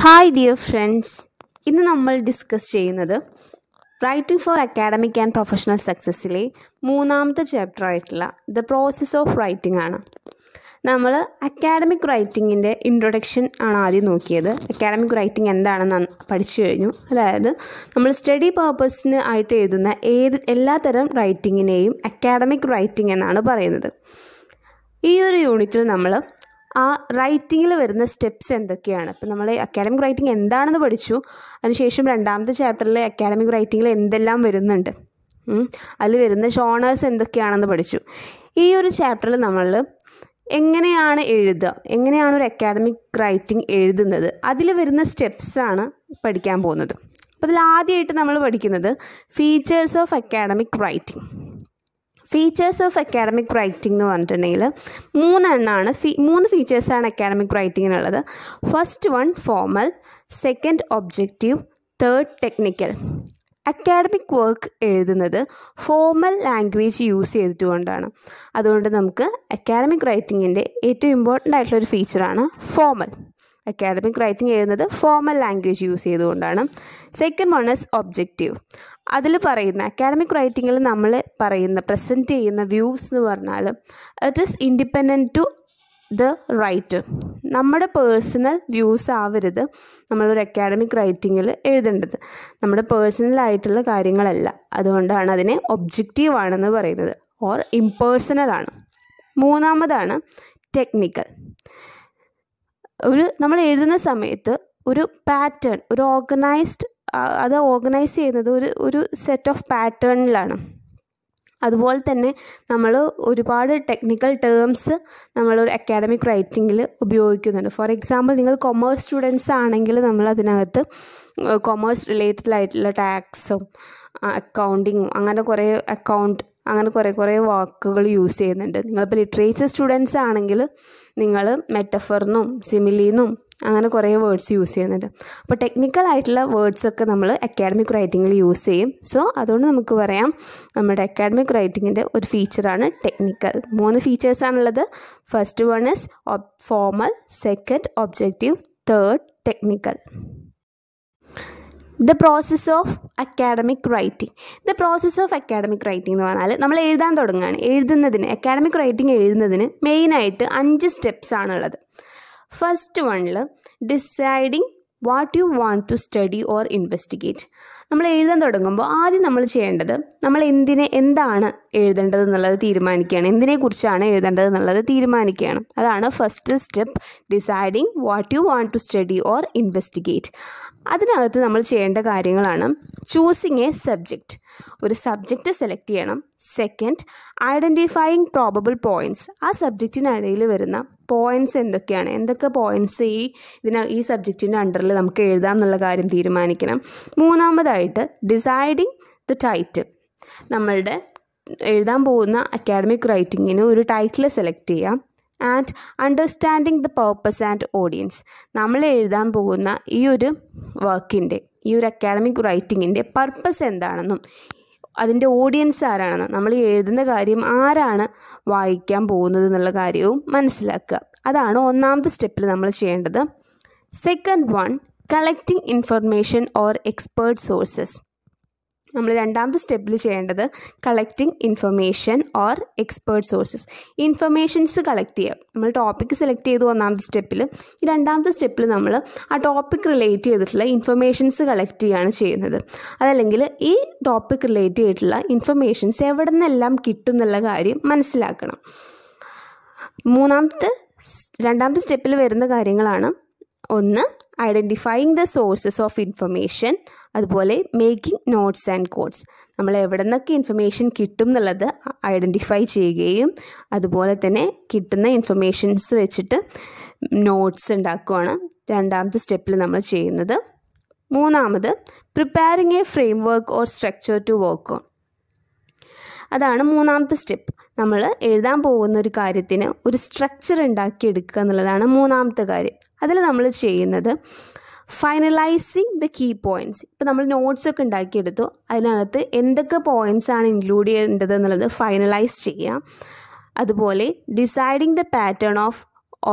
Hi dear friends, ഇന്ന് നമ്മൾ discuss ചെയ്യുന്നത് writing for academic and professional സക്സസ്സിലെ മൂന്നാമത്തെ ചാപ്റ്റർ ആയിട്ടുള്ള ദ പ്രോസസ് ഓഫ് റൈറ്റിംഗ് ആണ്. നമ്മൾ അക്കാഡമിക് റൈറ്റിങ്ങിൻ്റെ ഇൻട്രൊഡക്ഷൻ ആണ് ആദ്യം നോക്കിയത്. അക്കാഡമിക് റൈറ്റിംഗ് എന്താണെന്ന് പഠിച്ചു കഴിഞ്ഞു. അതായത് നമ്മൾ സ്റ്റഡി പർപ്പസിന് ആയിട്ട് എഴുതുന്ന എല്ലാത്തരം റൈറ്റിങ്ങിനെയും അക്കാഡമിക് റൈറ്റിംഗ് എന്നാണ് പറയുന്നത്. ഈ ഒരു യൂണിറ്റിൽ നമ്മൾ ആ റൈറ്റിങ്ങിൽ വരുന്ന സ്റ്റെപ്സ് എന്തൊക്കെയാണ്, ഇപ്പം നമ്മൾ അക്കാഡമിക് റൈറ്റിംഗ് എന്താണെന്ന് പഠിച്ചു. അതിനുശേഷം രണ്ടാമത്തെ ചാപ്റ്ററിൽ അക്കാഡമിക് റൈറ്റിങ്ങിൽ എന്തെല്ലാം വരുന്നുണ്ട്, അതിൽ വരുന്ന ജോണേഴ്സ് എന്തൊക്കെയാണെന്ന് പഠിച്ചു. ഈ ഒരു ചാപ്റ്ററിൽ നമ്മൾ എങ്ങനെയാണ് എഴുതുക, എങ്ങനെയാണ് ഒരു അക്കാഡമിക് റൈറ്റിംഗ് എഴുതുന്നത്, അതിൽ വരുന്ന സ്റ്റെപ്സാണ് പഠിക്കാൻ പോകുന്നത്. അപ്പോൾ അതിൽ ആദ്യമായിട്ട് നമ്മൾ പഠിക്കുന്നത് features of academic writing. Features of academic writing എന്ന് പറഞ്ഞിട്ടുണ്ടെങ്കിൽ മൂന്ന് ഫീച്ചേഴ്സാണ് അക്കാഡമിക് റൈറ്റിങ്ങിനുള്ളത്. First one formal, second objective, third technical. Academic work എഴുതുന്നത് ഫോർമൽ ലാംഗ്വേജ് യൂസ് ചെയ്തിട്ടുകൊണ്ടാണ്. അതുകൊണ്ട് നമുക്ക് അക്കാഡമിക് റൈറ്റിങ്ങിൻ്റെ ഏറ്റവും ഇമ്പോർട്ടൻ്റ് ആയിട്ടുള്ളൊരു ഫീച്ചറാണ് ഫോർമൽ. അക്കാഡമിക് റൈറ്റിംഗ് എഴുതുന്നത് ഫോർമൽ ലാംഗ്വേജ് യൂസ് ചെയ്തുകൊണ്ടാണ്. Second one is objective. അതിൽ പറയുന്ന അക്കാഡമിക് റൈറ്റിങ്ങിൽ നമ്മൾ പ്രസൻറ്റ് ചെയ്യുന്ന വ്യൂസ് എന്ന് പറഞ്ഞാൽ it is independent to the writer. നമ്മുടെ പേഴ്സണൽ വ്യൂസ് ആവരുത് നമ്മളൊരു അക്കാഡമിക് റൈറ്റിങ്ങിൽ എഴുതേണ്ടത്, നമ്മുടെ പേഴ്സണലായിട്ടുള്ള കാര്യങ്ങളല്ല. അതുകൊണ്ടാണ് അതിനെ ഒബ്ജക്റ്റീവ് ആണെന്ന് പറയുന്നത്, ഓർ ഇംപേഴ്സണലാണ്. മൂന്നാമതാണ് ടെക്നിക്കൽ. നമ്മൾ എഴുതുന്ന സമയത്ത് ഒരു പാറ്റേൺ, ഒരു ഓർഗനൈസ് ചെയ്യുന്നത് ഒരു സെറ്റ് ഓഫ് പാറ്റേണിലാണ്. അതുപോലെ തന്നെ നമ്മൾ ഒരുപാട് ടെക്നിക്കൽ ടേംസ് നമ്മളൊരു അക്കാഡമിക് റൈറ്റിങ്ങിൽ ഉപയോഗിക്കുന്നുണ്ട്. ഫോർ എക്സാമ്പിൾ, നിങ്ങൾ കൊമേഴ്സ് സ്റ്റുഡൻസ് ആണെങ്കിൽ നമ്മൾ അതിനകത്ത് കൊമേഴ്സ് റിലേറ്റഡ് ആയിട്ടുള്ള ടാക്സും അക്കൗണ്ടിങ്ങും അങ്ങനെ കുറേ വാക്കുകൾ യൂസ് ചെയ്യുന്നുണ്ട്. നിങ്ങളിപ്പോൾ ലിറ്ററേച്ചർ സ്റ്റുഡൻസ് ആണെങ്കിൽ നിങ്ങൾ മെറ്റഫറിനും സിമിലിന്നും അങ്ങനെ കുറേ വേർഡ്സ് യൂസ് ചെയ്യുന്നുണ്ട്. അപ്പോൾ ടെക്നിക്കൽ ആയിട്ടുള്ള വേർഡ്സൊക്കെ നമ്മൾ അക്കാഡമിക് റൈറ്റിങ്ങിൽ യൂസ് ചെയ്യും. സോ അതുകൊണ്ട് നമുക്ക് പറയാം നമ്മുടെ അക്കാഡമിക് റൈറ്റിങ്ങിൻ്റെ ഒരു ഫീച്ചറാണ് ടെക്നിക്കൽ. 3 ഫീച്ചേഴ്സാണുള്ളത്. First one is formal, second objective, third technical. The process of academic writing. The process of academic writing എന്ന് പറഞ്ഞാൽ നമ്മൾ എഴുതാൻ തുടങ്ങുകയാണ്. അക്കാഡമിക് റൈറ്റിംഗ് എഴുതുന്നതിന് മെയിനായിട്ട് 5 സ്റ്റെപ്സാണുള്ളത്. ഫസ്റ്റ് വണ്ണിൽ deciding what you want to study or investigate. നമ്മൾ എഴുതാൻ തുടങ്ങുമ്പോൾ ആദ്യം നമ്മൾ ചെയ്യേണ്ടത് നമ്മൾ എന്താണ് എഴുതേണ്ടത് എന്നുള്ളത് തീരുമാനിക്കുകയാണ്. എന്തിനെക്കുറിച്ചാണ് എഴുതേണ്ടത് എന്നുള്ളത് തീരുമാനിക്കുകയാണ്. അതാണ് first step, deciding what you want to study or investigate. അതിനകത്ത് നമ്മൾ ചെയ്യേണ്ട കാര്യങ്ങളാണ് ചൂസിങ് എ സബ്ജക്റ്റ്, ഒരു സബ്ജക്റ്റ് സെലക്ട് ചെയ്യണം. Second, identifying probable points. ആ സബ്ജക്റ്റിനിടയിൽ വരുന്ന പോയിൻറ്റ്സ് എന്തൊക്കെയാണ്, എന്തൊക്കെ പോയിൻറ്റ്സ് ഈ സബ്ജക്റ്റിൻ്റെ അണ്ടറിൽ നമുക്ക് എഴുതാം എന്നുള്ള കാര്യം തീരുമാനിക്കണം. മൂന്നാമതായിട്ട് ഡിസൈഡിങ് ദ ടൈറ്റിൽ. നമ്മളുടെ എഴുതാൻ പോകുന്ന അക്കാഡമിക് റൈറ്റിങ്ങിന് ഒരു ടൈറ്റിൽ സെലക്ട് ചെയ്യാം. And understanding the purpose and audience. നമ്മൾ എഴുതാൻ പോകുന്ന ഈ ഒരു വർക്കിൻ്റെ, ഈ ഒരു അക്കാഡമിക് റൈറ്റിങ്ങിൻ്റെ പർപ്പസ് എന്താണെന്നും അതിൻ്റെ ഓഡിയൻസ് ആരാണെന്നും, നമ്മൾ എഴുതുന്ന കാര്യം ആരാണ് വായിക്കാൻ പോകുന്നത് എന്നുള്ള കാര്യവും മനസ്സിലാക്കുക. അതാണ് ഒന്നാമത്തെ സ്റ്റെപ്പിൽ നമ്മൾ ചെയ്യേണ്ടത്. Second one, collecting information or expert sources. നമ്മൾ രണ്ടാമത്തെ സ്റ്റെപ്പിൽ ചെയ്യേണ്ടത് collecting information or expert sources. Informations collect ചെയ്യുക. നമ്മൾ ടോപ്പിക്ക് സെലക്ട് ചെയ്തു ഒന്നാമത്തെ സ്റ്റെപ്പിൽ. ഈ രണ്ടാമത്തെ സ്റ്റെപ്പിൽ നമ്മൾ ആ ടോപ്പിക് റിലേറ്റ് ചെയ്തിട്ടുള്ള ഇൻഫർമേഷൻസ് കളക്ട് ചെയ്യുകയാണ് ചെയ്യുന്നത്. അതല്ലെങ്കിൽ ഈ ടോപ്പിക് റിലേറ്റ് ചെയ്തിട്ടുള്ള ഇൻഫർമേഷൻസ് എവിടെ നിന്നെല്ലാം കിട്ടും എന്നുള്ള കാര്യം മനസ്സിലാക്കണം. രണ്ടാമത്തെ സ്റ്റെപ്പിൽ വരുന്ന കാര്യങ്ങളാണ് ഒന്ന്, identifying the sources of information, അതുപോലെ മേക്കിംഗ് നോട്ട്സ് ആൻഡ് കോഡ്സ്. നമ്മൾ എവിടെ നിന്നൊക്കെ ഇൻഫർമേഷൻ കിട്ടും എന്നുള്ളത് ഐഡൻറ്റിഫൈ ചെയ്യുകയും അതുപോലെ തന്നെ കിട്ടുന്ന ഇൻഫർമേഷൻസ് വെച്ചിട്ട് നോട്ട്സ് ഉണ്ടാക്കുകയാണ് രണ്ടാമത്തെ സ്റ്റെപ്പിൽ നമ്മൾ ചെയ്യുന്നത്. മൂന്നാമത്, preparing a framework or structure to work on. അതാണ് മൂന്നാമത്തെ സ്റ്റെപ്പ്. നമ്മൾ എഴുതാൻ പോകുന്ന ഒരു കാര്യത്തിന് ഒരു സ്ട്രക്ചർ ഉണ്ടാക്കിയെടുക്കുക എന്നുള്ളതാണ് മൂന്നാമത്തെ കാര്യം. അതിൽ നമ്മൾ ചെയ്യുന്നത് ഫൈനലൈസിങ് ദ കീ പോയിൻറ്റ്സ്. ഇപ്പോൾ നമ്മൾ നോട്ട്സൊക്കെ ഉണ്ടാക്കിയെടുത്തു, അതിനകത്ത് എന്തൊക്കെ പോയിൻറ്റ്സ് ആണ് ഇൻക്ലൂഡ് ചെയ്യേണ്ടത് എന്നുള്ളത് ഫൈനലൈസ് ചെയ്യാം. അതുപോലെ deciding the pattern of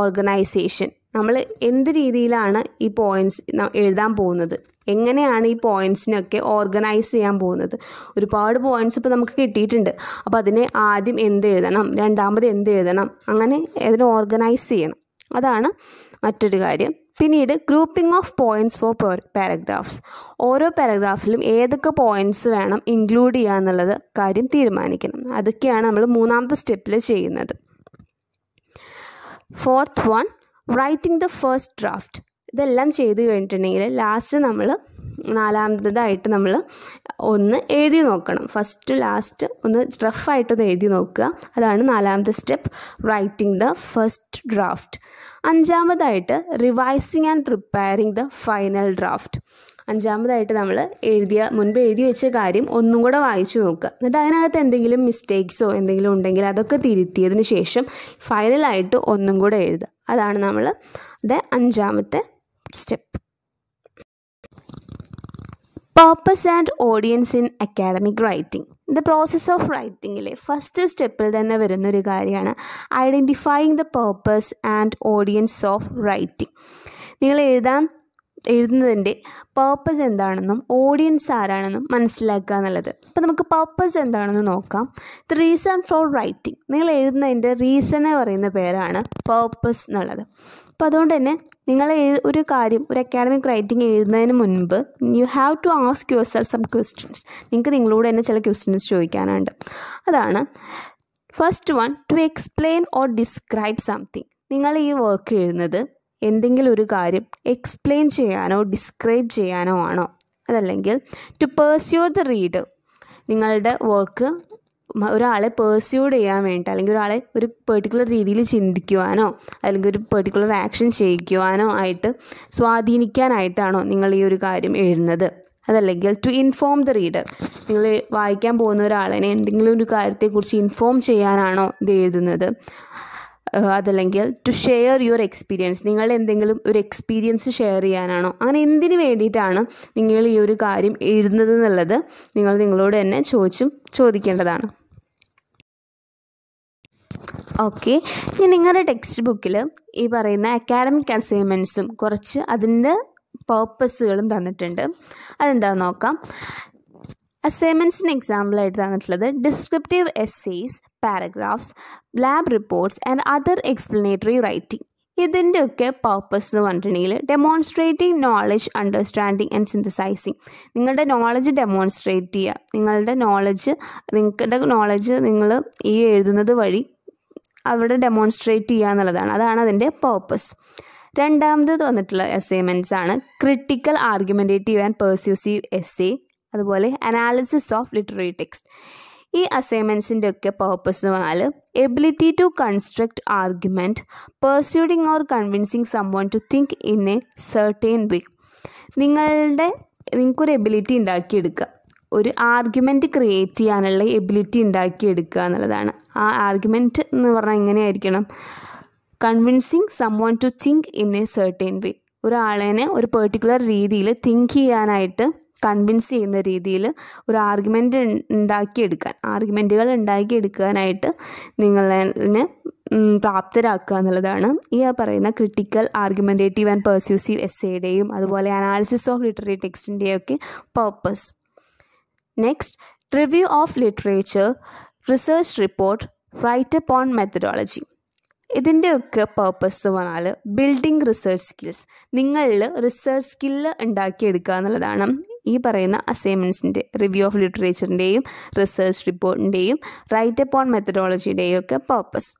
organisation. നമ്മൾ എന്ത് രീതിയിലാണ് ഈ പോയിൻറ്റ്സ് എഴുതാൻ പോകുന്നത്, എങ്ങനെയാണ് ഈ പോയിൻറ്റ്സിനൊക്കെ ഓർഗനൈസ് ചെയ്യാൻ പോകുന്നത്. ഒരുപാട് പോയിൻറ്റ്സ് ഇപ്പോൾ നമുക്ക് കിട്ടിയിട്ടുണ്ട്. അപ്പോൾ അതിനെ ആദ്യം എന്ത് എഴുതണം, രണ്ടാമത് എന്ത് എഴുതണം, അങ്ങനെ അതിനെ ഓർഗനൈസ് ചെയ്യണം. അതാണ് മറ്റൊരു കാര്യം. പിന്നീട് grouping of points for paragraphs. ഓരോ പാരഗ്രാഫിലും ഏതൊക്കെ പോയിൻറ്റ്സ് വേണം ഇൻക്ലൂഡ് ചെയ്യുക എന്നുള്ളത് കാര്യം തീരുമാനിക്കണം. അതൊക്കെയാണ് നമ്മൾ മൂന്നാമത്തെ സ്റ്റെപ്പിൽ ചെയ്യുന്നത്. Fourth one, writing the first draft. ഇതെല്ലാം ചെയ്ത് കഴിഞ്ഞിട്ടുണ്ടെങ്കിൽ ലാസ്റ്റ് നമ്മൾ നാലാമതായിട്ട് നമ്മൾ ഒന്ന് എഴുതി നോക്കണം. ഫസ്റ്റ് ലാസ്റ്റ് ഒന്ന് റഫായിട്ടൊന്ന് എഴുതി നോക്കുക. അതാണ് നാലാമത്തെ step, writing the first draft. അഞ്ചാമതായിട്ട് revising and preparing the final draft. അഞ്ചാമതായിട്ട് നമ്മൾ മുൻപ് എഴുതി വെച്ച കാര്യം ഒന്നും കൂടെ വായിച്ചു നോക്കുക. എന്നിട്ട് അതിനകത്ത് എന്തെങ്കിലും മിസ്റ്റേക്സോ എന്തെങ്കിലും ഉണ്ടെങ്കിൽ അതൊക്കെ തിരുത്തിയതിന് ശേഷം ഫൈനലായിട്ട് ഒന്നും കൂടെ എഴുതുക. അതാണ് നമ്മളുടെ അഞ്ചാമത്തെ step. Purpose and audience in academic writing. The process of റൈറ്റിങ്ങിലെ ഫസ്റ്റ് സ്റ്റെപ്പിൽ തന്നെ വരുന്നൊരു കാര്യമാണ് identifying the purpose and audience of writing. നിങ്ങൾ എഴുതുന്നതിൻ്റെ പർപ്പസ് എന്താണെന്നും ഓഡിയൻസ് ആരാണെന്നും മനസ്സിലാക്കുക എന്നുള്ളത്. അപ്പോൾ നമുക്ക് പർപ്പസ് എന്താണെന്ന് നോക്കാം. The reason for writing. നിങ്ങൾ എഴുതുന്നതിൻ്റെ റീസണെ പറയുന്ന പേരാണ് പർപ്പസ് എന്നുള്ളത്. അപ്പോൾ അതുകൊണ്ട് തന്നെ നിങ്ങൾ ഒരു കാര്യം, ഒരു അക്കാഡമിക് റൈറ്റിംഗ് എഴുതുന്നതിന് മുൻപ് you have to ask yourself some questions. നിങ്ങൾക്ക് നിങ്ങളോട് തന്നെ ചില ക്വസ്റ്റ്യൻസ് ചോദിക്കാനുണ്ട്. അതാണ് first one, to explain or describe something. നിങ്ങൾ ഈ വർക്ക് എഴുതുന്നത് എന്തെങ്കിലും ഒരു കാര്യം എക്സ്പ്ലെയിൻ ചെയ്യാനോ ഡിസ്ക്രൈബ് ചെയ്യാനോ ആണോ? അതല്ലെങ്കിൽ ടു പേഴ്സ്യൂർ ദ റീഡർ. നിങ്ങളുടെ വർക്ക് ഒരാളെ പേഴ്സ്യൂഡ് ചെയ്യാൻ വേണ്ടി, അല്ലെങ്കിൽ ഒരാളെ ഒരു പെർട്ടിക്കുലർ രീതിയിൽ ചിന്തിക്കുവാനോ അല്ലെങ്കിൽ ഒരു പെർട്ടിക്കുലർ ആക്ഷൻ ചെയ്യിക്കുവാനോ ആയിട്ട് സ്വാധീനിക്കാനായിട്ടാണോ നിങ്ങൾ ഈ ഒരു കാര്യം എഴുതുന്നത്? അതല്ലെങ്കിൽ ടു ഇൻഫോം ദ റീഡർ. നിങ്ങൾ വായിക്കാൻ പോകുന്ന ഒരാളെ എന്തെങ്കിലും ഒരു കാര്യത്തെക്കുറിച്ച് ഇൻഫോം ചെയ്യാനാണോ ഇത് എഴുതുന്നത്? അതല്ലെങ്കിൽ ടു ഷെയർ യുവർ എക്സ്പീരിയൻസ്. നിങ്ങൾ എന്തെങ്കിലും ഒരു എക്സ്പീരിയൻസ് ഷെയർ ചെയ്യാനാണോ? അങ്ങനെ എന്തിനു വേണ്ടിയിട്ടാണ് നിങ്ങൾ ഈ ഒരു കാര്യം എഴുതുന്നത് എന്നുള്ളത് നിങ്ങൾ നിങ്ങളോട് തന്നെ ചോദിക്കേണ്ടതാണ്. ഓക്കെ, ഇനി നിങ്ങളുടെ ടെക്സ്റ്റ് ബുക്കിൽ ഈ പറയുന്ന അക്കാഡമിക് അസൈൻമെൻറ്റ്സും കുറച്ച് അതിൻ്റെ പർപ്പസുകളും തന്നിട്ടുണ്ട്. അതെന്താണെന്ന് നോക്കാം. അസൈൻമെൻറ്റ്സിന് എക്സാമ്പിളായിട്ട് തന്നിട്ടുള്ളത് descriptive essays, paragraphs, lab reports and other explanatory writing. ഇതിൻ്റെയൊക്കെ പർപ്പസ് എന്ന് പറഞ്ഞിട്ടുണ്ടെങ്കിൽ demonstrating knowledge, understanding and synthesising. നിങ്ങളുടെ നോളജ് ഡെമോൺസ്ട്രേറ്റ് ചെയ്യുക. നിങ്ങളുടെ നോളജ് നിങ്ങൾ ഈ എഴുതുന്നത് വഴി അവിടെ ഡെമോൺസ്ട്രേറ്റ് ചെയ്യുക എന്നുള്ളതാണ്. അതാണ് അതിൻ്റെ പർപ്പസ്. രണ്ടാമത് വന്നിട്ടുള്ള അസൈൻമെൻറ്റ്സ് ആണ് critical, argumentative and persuasive essay, അതുപോലെ അനാലിസിസ് ഓഫ് ലിറ്റററി ടെക്സ്റ്റ്. ഈ അസൈൻമെൻറ്റ്സിൻ്റെ ഒക്കെ പർപ്പസ് എന്ന് പറഞ്ഞാൽ ability to construct argument, persuading or convincing someone to think in a certain way. നിങ്ങൾക്കൊരു എബിലിറ്റി ഉണ്ടാക്കിയെടുക്കുക, ഒരു ആർഗ്യുമെൻറ്റ് ക്രിയേറ്റ് ചെയ്യാനുള്ള എബിലിറ്റി ഉണ്ടാക്കിയെടുക്കുക എന്നുള്ളതാണ്. ആ ആർഗ്യുമെൻറ്റ് എന്ന് പറഞ്ഞാൽ എങ്ങനെയായിരിക്കണം? Convincing someone to think in a certain way. ഒരാളെ ഒരു പെർട്ടിക്കുലർ രീതിയിൽ തിങ്ക് ചെയ്യാനായിട്ട് കൺവിൻസ് ചെയ്യുന്ന രീതിയിൽ ഒരു ആർഗ്യുമെൻറ്റുകൾ ഉണ്ടാക്കിയെടുക്കാനായിട്ട് നിങ്ങളെ പ്രാപ്തരാക്കുക എന്നുള്ളതാണ് ഈ പറയുന്ന ക്രിട്ടിക്കൽ, ആർഗ്യുമെൻറ്റേറ്റീവ് ആൻഡ് പെർസ്യൂസീവ് എസ്സേയുടെയും അതുപോലെ അനാലിസിസ് ഓഫ് ലിറ്റററി ടെക്സ്റ്റിൻ്റെയും ഒക്കെ purpose. Next, review of literature, research report, write up on methodology. ഇതിൻ്റെയൊക്കെ പർപ്പസ് എന്ന് പറഞ്ഞാൽ ബിൽഡിംഗ് റിസർച്ച് സ്കിൽസ്. നിങ്ങളിൽ റിസർച്ച് സ്കില്ല് ഉണ്ടാക്കിയെടുക്കുക എന്നുള്ളതാണ് ഈ പറയുന്ന അസൈൻമെൻറ്റ്സിൻ്റെ, റിവ്യൂ ഓഫ് ലിറ്ററേച്ചറിൻ്റെയും റിസർച്ച് റിപ്പോർട്ടിൻ്റെയും റൈറ്റ് അപ്പ് ഓൺ മെത്തഡോളജിയുടെയും ഒക്കെ purpose.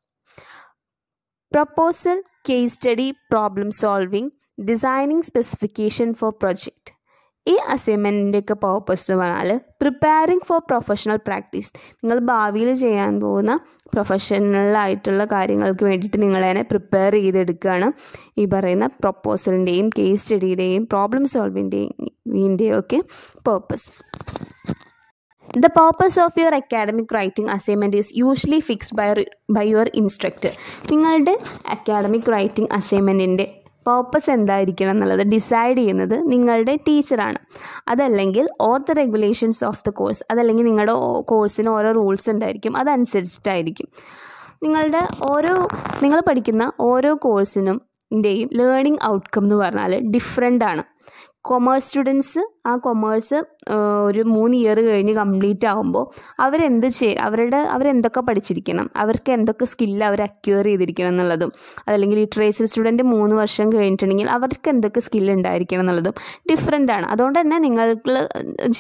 Proposal, case study, problem solving, designing specification for project. ഈ അസൈൻമെൻറ്റിൻ്റെയൊക്കെ പർപ്പസ് എന്ന് പറഞ്ഞാൽ പ്രിപ്പയറിംഗ് ഫോർ പ്രൊഫഷണൽ പ്രാക്ടീസ്. നിങ്ങൾ ഭാവിയിൽ ചെയ്യാൻ പോകുന്ന പ്രൊഫഷണലായിട്ടുള്ള കാര്യങ്ങൾക്ക് വേണ്ടിയിട്ട് നിങ്ങളതിനെ പ്രിപ്പയർ ചെയ്തെടുക്കുകയാണ് ഈ പറയുന്ന പ്രൊപ്പോസലിൻ്റെയും കേസ് സ്റ്റഡിയുടെയും പ്രോബ്ലം സോൾവിൻ്റെയും ഒക്കെ purpose. The purpose of your academic writing assignment is usually fixed by your instructor. നിങ്ങളുടെ അക്കാഡമിക് റൈറ്റിംഗ് അസൈൻമെൻറ്റിൻ്റെ പർപ്പസ് എന്തായിരിക്കണം എന്നുള്ളത് ഡിസൈഡ് ചെയ്യുന്നത് നിങ്ങളുടെ ടീച്ചറാണ്. അതല്ലെങ്കിൽ or the regulations of the course. അതല്ലെങ്കിൽ നിങ്ങളുടെ കോഴ്സിന് ഓരോ റൂൾസ് ഉണ്ടായിരിക്കും, അതനുസരിച്ചിട്ടായിരിക്കും. നിങ്ങൾ പഠിക്കുന്ന ഓരോ കോഴ്സിനും സ്റ്റുഡൻറ്റിൻ്റെയും ലേണിംഗ് ഔട്ട്കം എന്ന് പറഞ്ഞാൽ ഡിഫറെൻ്റ് ആണ്. കൊമേഴ്സ് സ്റ്റുഡൻസ് ആ കൊമേഴ്സ് ഒരു 3 ഇയർ കഴിഞ്ഞ് കംപ്ലീറ്റ് ആകുമ്പോൾ അവരെന്തൊക്കെ പഠിച്ചിരിക്കണം, അവർക്ക് എന്തൊക്കെ സ്കില്ല് അവർ അക്വയർ ചെയ്തിരിക്കണം എന്നുള്ളതും, അതല്ലെങ്കിൽ ലിറ്ററേച്ചർ സ്റ്റുഡൻറ്റ് 3 വർഷം കഴിഞ്ഞിട്ടുണ്ടെങ്കിൽ അവർക്ക് എന്തൊക്കെ സ്കില്ല് ഉണ്ടായിരിക്കണം എന്നുള്ളതും ഡിഫറെൻ്റ് ആണ്. അതുകൊണ്ട് തന്നെ നിങ്ങൾക്ക്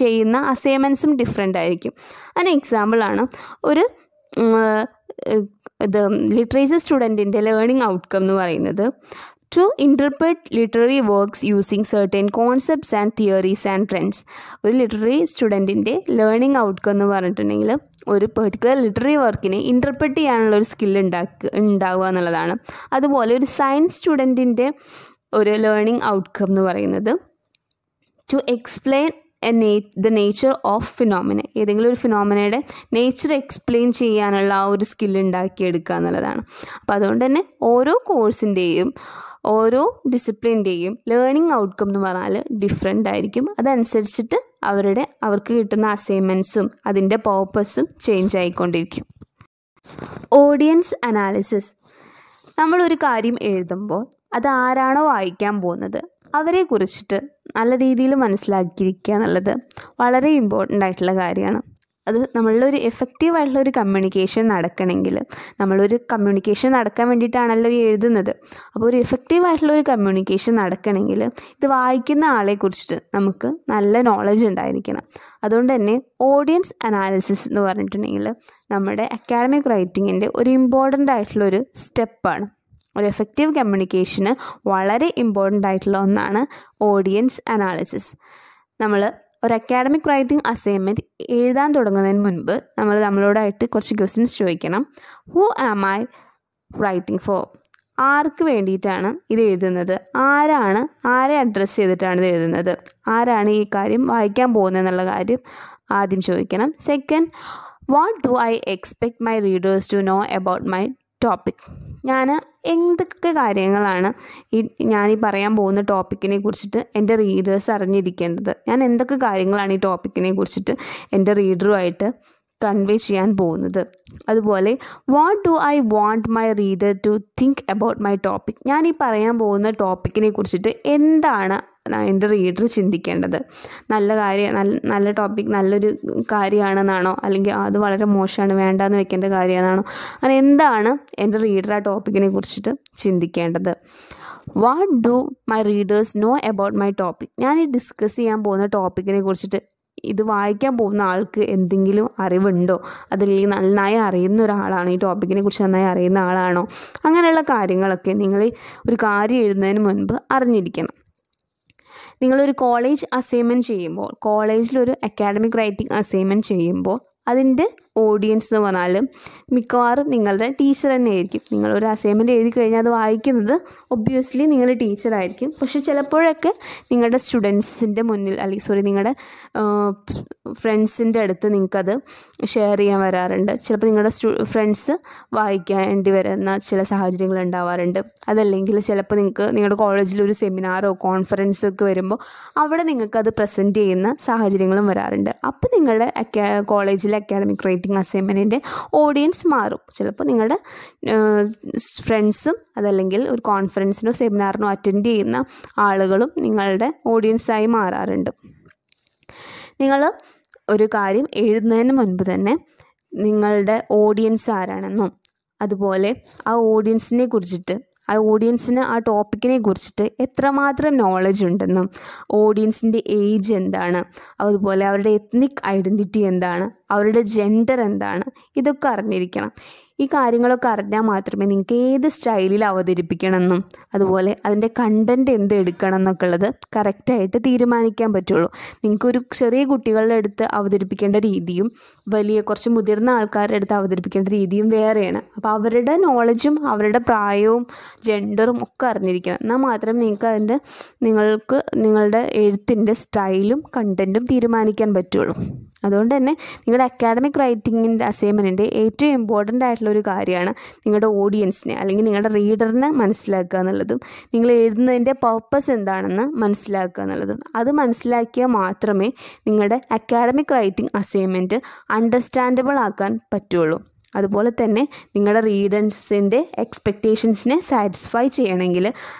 ചെയ്യുന്ന അസൈൻമെൻറ്റ്സും ഡിഫറെൻ്റ് ആയിരിക്കും. അതിന് എക്സാമ്പിളാണ് ഒരു ലിറ്ററേച്ചർ സ്റ്റുഡൻറ്റിൻ്റെ ലേണിംഗ് ഔട്ട്കം എന്ന് പറയുന്നത് to interpret literary works using certain concepts and theories and trends. ഒരു ലിറ്റററി സ്റ്റുഡൻറ്റിൻ്റെ ലേണിംഗ് ഔട്ട്കം എന്ന് പറഞ്ഞിട്ടുണ്ടെങ്കിൽ ഒരു പെർട്ടിക്കുലർ ലിറ്റററി വർക്കിനെ ഇൻ്റർപ്രറ്റ് ചെയ്യാനുള്ള ഒരു സ്കില്ല് ഉണ്ടാവുക എന്നുള്ളതാണ്. അതുപോലെ ഒരു സയൻസ് സ്റ്റുഡൻറ്റിൻ്റെ ഒരു ലേണിംഗ് ഔട്ട്കം എന്ന് പറയുന്നത് to explain the nature of phenomena, ഏതെങ്കിലും ഒരു ഫിനോമിനയുടെ നേച്ചർ എക്സ്പ്ലെയിൻ ചെയ്യാനുള്ള ആ ഒരു സ്കില്ല് ഉണ്ടാക്കിയെടുക്കുക എന്നുള്ളതാണ്. അപ്പോൾ അതുകൊണ്ട് തന്നെ ഓരോ കോഴ്സിൻ്റെയും ഓരോ ഡിസിപ്ലിൻ്റെയും ലേണിംഗ് ഔട്ട്കം എന്ന് പറഞ്ഞാൽ ഡിഫറെൻ്റ് ആയിരിക്കും. അതനുസരിച്ചിട്ട് അവർക്ക് കിട്ടുന്ന അസൈൻമെൻറ്റ്സും അതിൻ്റെ പർപ്പസും ചേഞ്ച് ആയിക്കൊണ്ടിരിക്കും. Audience analysis. നമ്മളൊരു കാര്യം എഴുതുമ്പോൾ അത് ആരാണോ വായിക്കാൻ പോകുന്നത് അവരെ കുറിച്ചിട്ട് നല്ല രീതിയിൽ മനസ്സിലാക്കിയിരിക്കുക എന്നുള്ളത് വളരെ ഇമ്പോർട്ടൻ്റ് ആയിട്ടുള്ള കാര്യമാണ്. അത് നമ്മളിലൊരു എഫക്റ്റീവായിട്ടുള്ളൊരു കമ്മ്യൂണിക്കേഷൻ നടക്കണമെങ്കിൽ, നമ്മളൊരു കമ്മ്യൂണിക്കേഷൻ നടക്കാൻ വേണ്ടിയിട്ടാണല്ലോ എഴുതുന്നത്. അപ്പോൾ ഒരു എഫക്റ്റീവായിട്ടുള്ളൊരു കമ്മ്യൂണിക്കേഷൻ നടക്കണമെങ്കിൽ ഇത് വായിക്കുന്ന ആളെ കുറിച്ചിട്ട് നമുക്ക് നല്ല നോളജ് ഉണ്ടായിരിക്കണം. അതുകൊണ്ട് തന്നെ ഓഡിയൻസ് അനാലിസിസ് എന്ന് പറഞ്ഞിട്ടുണ്ടെങ്കിൽ നമ്മുടെ അക്കാഡമിക് റൈറ്റിങ്ങിൻ്റെ ഒരു ഇമ്പോർട്ടൻ്റ് ആയിട്ടുള്ളൊരു സ്റ്റെപ്പാണ്. ഒരു എഫക്റ്റീവ് കമ്മ്യൂണിക്കേഷന് വളരെ ഇമ്പോർട്ടൻ്റ് ആയിട്ടുള്ള ഒന്നാണ് ഓഡിയൻസ് അനാലിസിസ്. നമ്മൾ ഒരു അക്കാഡമിക് റൈറ്റിംഗ് അസൈൻമെൻറ്റ് എഴുതാൻ തുടങ്ങുന്നതിന് മുൻപ് നമ്മളോടായിട്ട് കുറച്ച് ക്വസ്റ്റ്യൻസ് ചോദിക്കണം. Who am I writing for? ആർക്ക് വേണ്ടിയിട്ടാണ് ഇത് എഴുതുന്നത്? ആരെ അഡ്രസ്സ് ചെയ്തിട്ടാണ് ഇത് എഴുതുന്നത്? ആരാണ് ഈ കാര്യം വായിക്കാൻ പോകുന്നത് എന്നുള്ള കാര്യം ആദ്യം ചോദിക്കണം. Second, what do I expect my readers to know about my topic? ഞാൻ എന്തൊക്കെ കാര്യങ്ങളാണ് ഞാനീ പറയാൻ പോകുന്ന ടോപ്പിക്കിനെ കുറിച്ചിട്ട് എൻ്റെ റീഡേഴ്സ് അറിഞ്ഞിരിക്കേണ്ടത്? ഞാൻ എന്തൊക്കെ കാര്യങ്ങളാണ് ഈ ടോപ്പിക്കിനെ കുറിച്ചിട്ട് എൻ്റെ റീഡറുമായിട്ട് കൺവേ ചെയ്യാൻ പോകുന്നത്? അതുപോലെ what do I want my reader to think about my topic? ഞാൻ ഈ പറയാൻ പോകുന്ന ടോപ്പിക്കിനെ കുറിച്ചിട്ട് എന്താണ് എൻ്റെ റീഡർ ചിന്തിക്കേണ്ടത്? നല്ല ടോപ്പിക് നല്ലൊരു കാര്യമാണെന്നാണോ, അല്ലെങ്കിൽ അത് വളരെ മോശമാണ് വേണ്ടാന്ന് വെക്കേണ്ട കാര്യമാണെന്നാണോ, അങ്ങനെ എന്താണ് എൻ്റെ റീഡർ ആ ടോപ്പിക്കിനെ കുറിച്ചിട്ട് ചിന്തിക്കേണ്ടത്? What do my readers no about my topic? ഞാൻ ഈ ഡിസ്കസ് ചെയ്യാൻ പോകുന്ന ടോപ്പിക്കിനെ കുറിച്ചിട്ട് ഇത് വായിക്കാൻ പോകുന്ന ആൾക്ക് എന്തെങ്കിലും അറിവുണ്ടോ? അതല്ലെങ്കിൽ നന്നായി അറിയുന്ന ഒരാളാണോ? ഈ ടോപ്പിക്കിനെ കുറിച്ച് നന്നായി അറിയുന്ന ആളാണോ? അങ്ങനെയുള്ള കാര്യങ്ങളൊക്കെ നിങ്ങൾ ഒരു കാര്യം എഴുതുന്നതിന് മുൻപ് അറിഞ്ഞിരിക്കണം. നിങ്ങളൊരു കോളേജ് അസൈൻമെൻറ്റ് ചെയ്യുമ്പോൾ, കോളേജിലൊരു അക്കാഡമിക് റൈറ്റിംഗ് അസൈൻമെൻറ്റ് ചെയ്യുമ്പോൾ അതിൻ്റെ ഓഡിയൻസ് എന്ന് പറഞ്ഞാൽ മിക്കവാറും നിങ്ങളുടെ ടീച്ചർ തന്നെ ആയിരിക്കും. നിങ്ങളൊരു അസൈൻമെൻറ്റ് എഴുതി കഴിഞ്ഞാൽ അത് വായിക്കുന്നത് ഒബ്വിയസ്ലി നിങ്ങളുടെ ടീച്ചറായിരിക്കും. പക്ഷെ ചിലപ്പോഴൊക്കെ നിങ്ങളുടെ സ്റ്റുഡൻസിൻ്റെ മുന്നിൽ, അല്ലെങ്കിൽ നിങ്ങളുടെ ഫ്രണ്ട്സിൻ്റെ അടുത്ത് നിങ്ങൾക്കത് ഷെയർ ചെയ്യാൻ വരാറുണ്ട്. ചിലപ്പോൾ നിങ്ങളുടെ ഫ്രണ്ട്സ് വായിക്കേണ്ടി വരുന്ന ചില സാഹചര്യങ്ങൾ ഉണ്ടാവാറുണ്ട്. അതല്ലെങ്കിൽ ചിലപ്പോൾ നിങ്ങളുടെ കോളേജിലൊരു സെമിനാറോ കോൺഫറൻസോ ഒക്കെ വരുമ്പോൾ അവിടെ നിങ്ങൾക്കത് പ്രസൻറ്റ് ചെയ്യുന്ന സാഹചര്യങ്ങളും വരാറുണ്ട്. അപ്പോൾ നിങ്ങളുടെ കോളേജിലെ അക്കാഡമിക് റൈറ്റിംഗ് അസൈൻമെൻറ്റിൻ്റെ ഓഡിയൻസ് മാറും. ചിലപ്പോൾ നിങ്ങളുടെ ഫ്രണ്ട്സും അതല്ലെങ്കിൽ ഒരു കോൺഫറൻസിനോ സെമിനാറിനോ അറ്റൻഡ് ചെയ്യുന്ന ആളുകളും നിങ്ങളുടെ ഓഡിയൻസായി മാറാറുണ്ട്. നിങ്ങൾ ഒരു കാര്യം എഴുതുന്നതിന് മുൻപ് തന്നെ നിങ്ങളുടെ ഓഡിയൻസ് ആരാണെന്നും, അതുപോലെ ആ ഓഡിയൻസിനെ കുറിച്ചിട്ട്, ആ ഓഡിയൻസിന് ആ ടോപ്പിക്കിനെ കുറിച്ചിട്ട് എത്രമാത്രം നോളജ് ഉണ്ടെന്നും, ഓഡിയൻസിൻ്റെ ഏജ് എന്താണ്, അതുപോലെ അവരുടെ എത്നിക് ഐഡൻറ്റിറ്റി എന്താണ്, അവരുടെ ജെൻഡർ എന്താണ്, ഇതൊക്കെ അറിഞ്ഞിരിക്കണം. ഈ കാര്യങ്ങളൊക്കെ അറിഞ്ഞാൽ മാത്രമേ നിങ്ങൾക്ക് ഏത് സ്റ്റൈലിൽ അവതരിപ്പിക്കണമെന്നും അതുപോലെ അതിൻ്റെ കണ്ടൻറ്റ് എന്ത് എടുക്കണം എന്നൊക്കെ ഉള്ളത് കറക്റ്റായിട്ട് തീരുമാനിക്കാൻ പറ്റുള്ളൂ. നിങ്ങൾക്കൊരു ചെറിയ കുട്ടികളുടെ അടുത്ത് അവതരിപ്പിക്കേണ്ട രീതിയും കുറച്ച് മുതിർന്ന ആൾക്കാരുടെ അടുത്ത് അവതരിപ്പിക്കേണ്ട രീതിയും വേറെയാണ്. അപ്പോൾ അവരുടെ നോളജും അവരുടെ പ്രായവും ജെൻഡറും ഒക്കെ അറിഞ്ഞിരിക്കണം. എന്നാൽ മാത്രമേ നിങ്ങൾക്ക് നിങ്ങളുടെ എഴുത്തിൻ്റെ സ്റ്റൈലും കണ്ടൻറ്റും തീരുമാനിക്കാൻ പറ്റുള്ളൂ. അതുകൊണ്ട് തന്നെ നിങ്ങളുടെ അക്കാഡമിക് റൈറ്റിങ്ങിൻ്റെ അസൈൻമെൻറ്റിൻ്റെ ഏറ്റവും ഇമ്പോർട്ടൻ്റ് ആയിട്ടുള്ള ഒരു കാര്യമാണ് നിങ്ങളുടെ ഓഡിയൻസിനെ അല്ലെങ്കിൽ നിങ്ങളുടെ റീഡറിനെ മനസ്സിലാക്കുക എന്നുള്ളതും നിങ്ങൾ എഴുതുന്നതിൻ്റെ പർപ്പസ് എന്താണെന്ന് മനസ്സിലാക്കുക എന്നുള്ളതും. അത് മനസ്സിലാക്കിയാൽ മാത്രമേ നിങ്ങളുടെ അക്കാഡമിക് റൈറ്റിംഗ് അസൈൻമെൻറ്റ് അണ്ടർസ്റ്റാൻഡബിൾ ആക്കാൻ പറ്റുള്ളൂ. അതുപോലെ തന്നെ നിങ്ങളുടെ റീഡേഴ്സിൻ്റെ എക്സ്പെക്റ്റേഷൻസിനെ സാറ്റിസ്ഫൈ ചെയ്യണമെങ്കിൽ